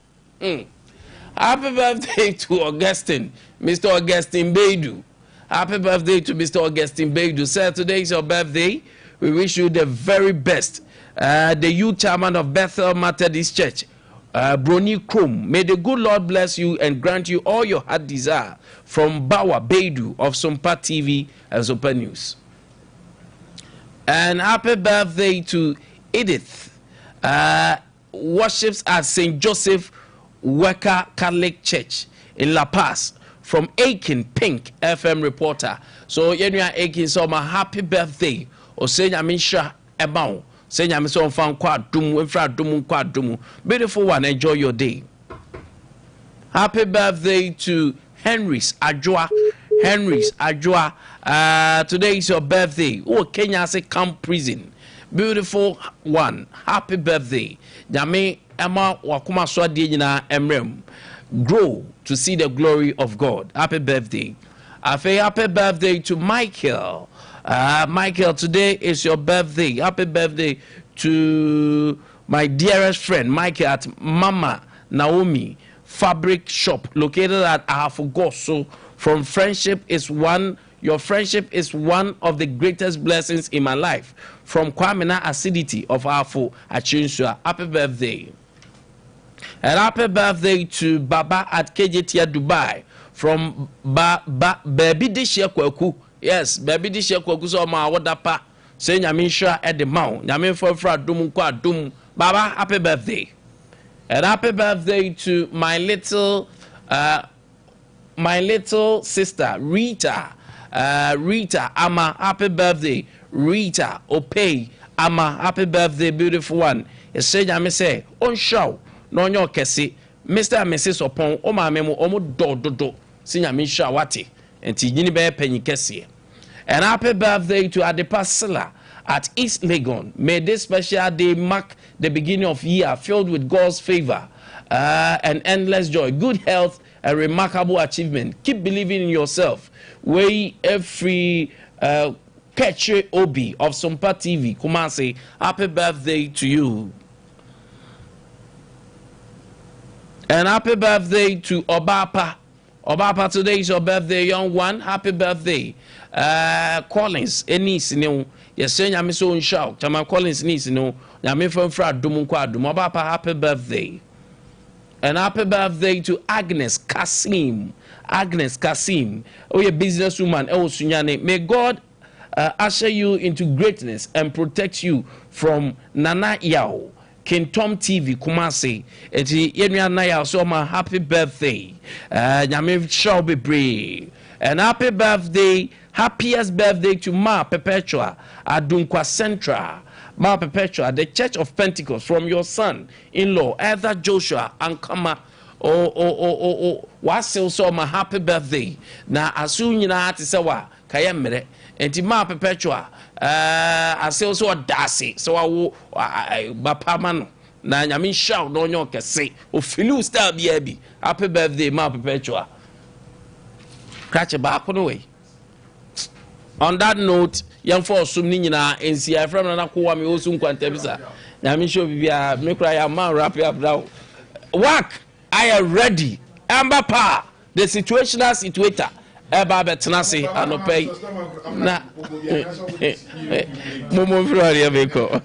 Happy birthday to Augustine, Mr. Augustine Beidu. Happy birthday to Mr. Augustine Beidu. Sir, today is your birthday. We wish you the very best. The youth chairman of Bethel Methodist Church, Brony Krum. May the good Lord bless you and grant you all your heart desire. From Bawa Beidu of Sompa TV and Sompa News. And happy birthday to Edith. Worships at St. Joseph Worker Catholic Church in La Paz. From Aiken Pink FM reporter. So Yenua Aiken, so my happy birthday. O say Nyamisha Ebao. Say Nyamiso fan kwa dumu, enfra dumu kwa dumu. Beautiful one, enjoy your day. Happy birthday to Henry's Ajwa. Today is your birthday. Oh, Kenya say Camp Prison. Beautiful one. Happy birthday. Nyame Emma wakuma swadi na emrem. Grow to see the glory of God. Happy birthday. Happy birthday to Michael. Michael, today is your birthday. Happy birthday to my dearest friend Michael at Mama Naomi Fabric Shop located at Ahafogoso. From friendship is one. Your friendship is one of the greatest blessings in my life. From Kwame Acidity of Afo Achinsua. Happy birthday. And happy birthday to Baba at KJT Dubai. From Baby Dishia Kwaku. Yes, Baby Dishia Kwaku so ma wadapa. Say Nyamisha at the mount. Nyamin for Dumu Kwa Dum. Baba, happy birthday. And happy birthday to my little sister Rita. Rita Ama, happy birthday. Rita Opey Ama, happy birthday, beautiful one. You say Nyami say on show. No nyo kesi Mr. and Mrs. Opon o ma memo o mo do si Nyame hwa wate enti nyini be panyi kese. And happy birthday to Adepasila at East Legon. May this special day mark the beginning of year filled with God's favor and endless joy, good health, and remarkable achievement. Keep believing in yourself. We every Keche Obi of Sompa TV Kumasi, happy birthday to you. And happy birthday to Obapa. Obapa, today is your birthday, young one. Happy birthday. Collins, niece, no. Yes, I'm so in shout. Chama Collins, niece, no. Yami from Frad Dumuquadum. Obapa, happy birthday. And happy birthday to Agnes Kasim. Agnes Kasim. Oh, you're a businesswoman. Oh, Sunyane. May God usher you into greatness and protect you from Nana Yao. King Tom TV Kumasi. Eti yenua na ya so my happy birthday. Nyame shall be brave. And happy birthday, happiest birthday to Ma Perpetua Adunkwa Central. Ma Perpetua, the Church of Pentecost, from your son-in-law, Elder Joshua Ankama. Wasil so my happy birthday. Na asu nyina ati se wa kayemre. Enti Ma Perpetua asil so dasi so awo bapama no na nyame shaw no nyo kese o filu star bia bi. Happy birthday Ma Perpetua. Catch back on the way. On that note, young for some nina and see I from na ko wa me Kwame Nkwantabisa. Nyame show bia me cry am man wrap up now. Work, I am ready. Amba pa, the situational situator. Eba betenase anopay na momo fro ari abeko.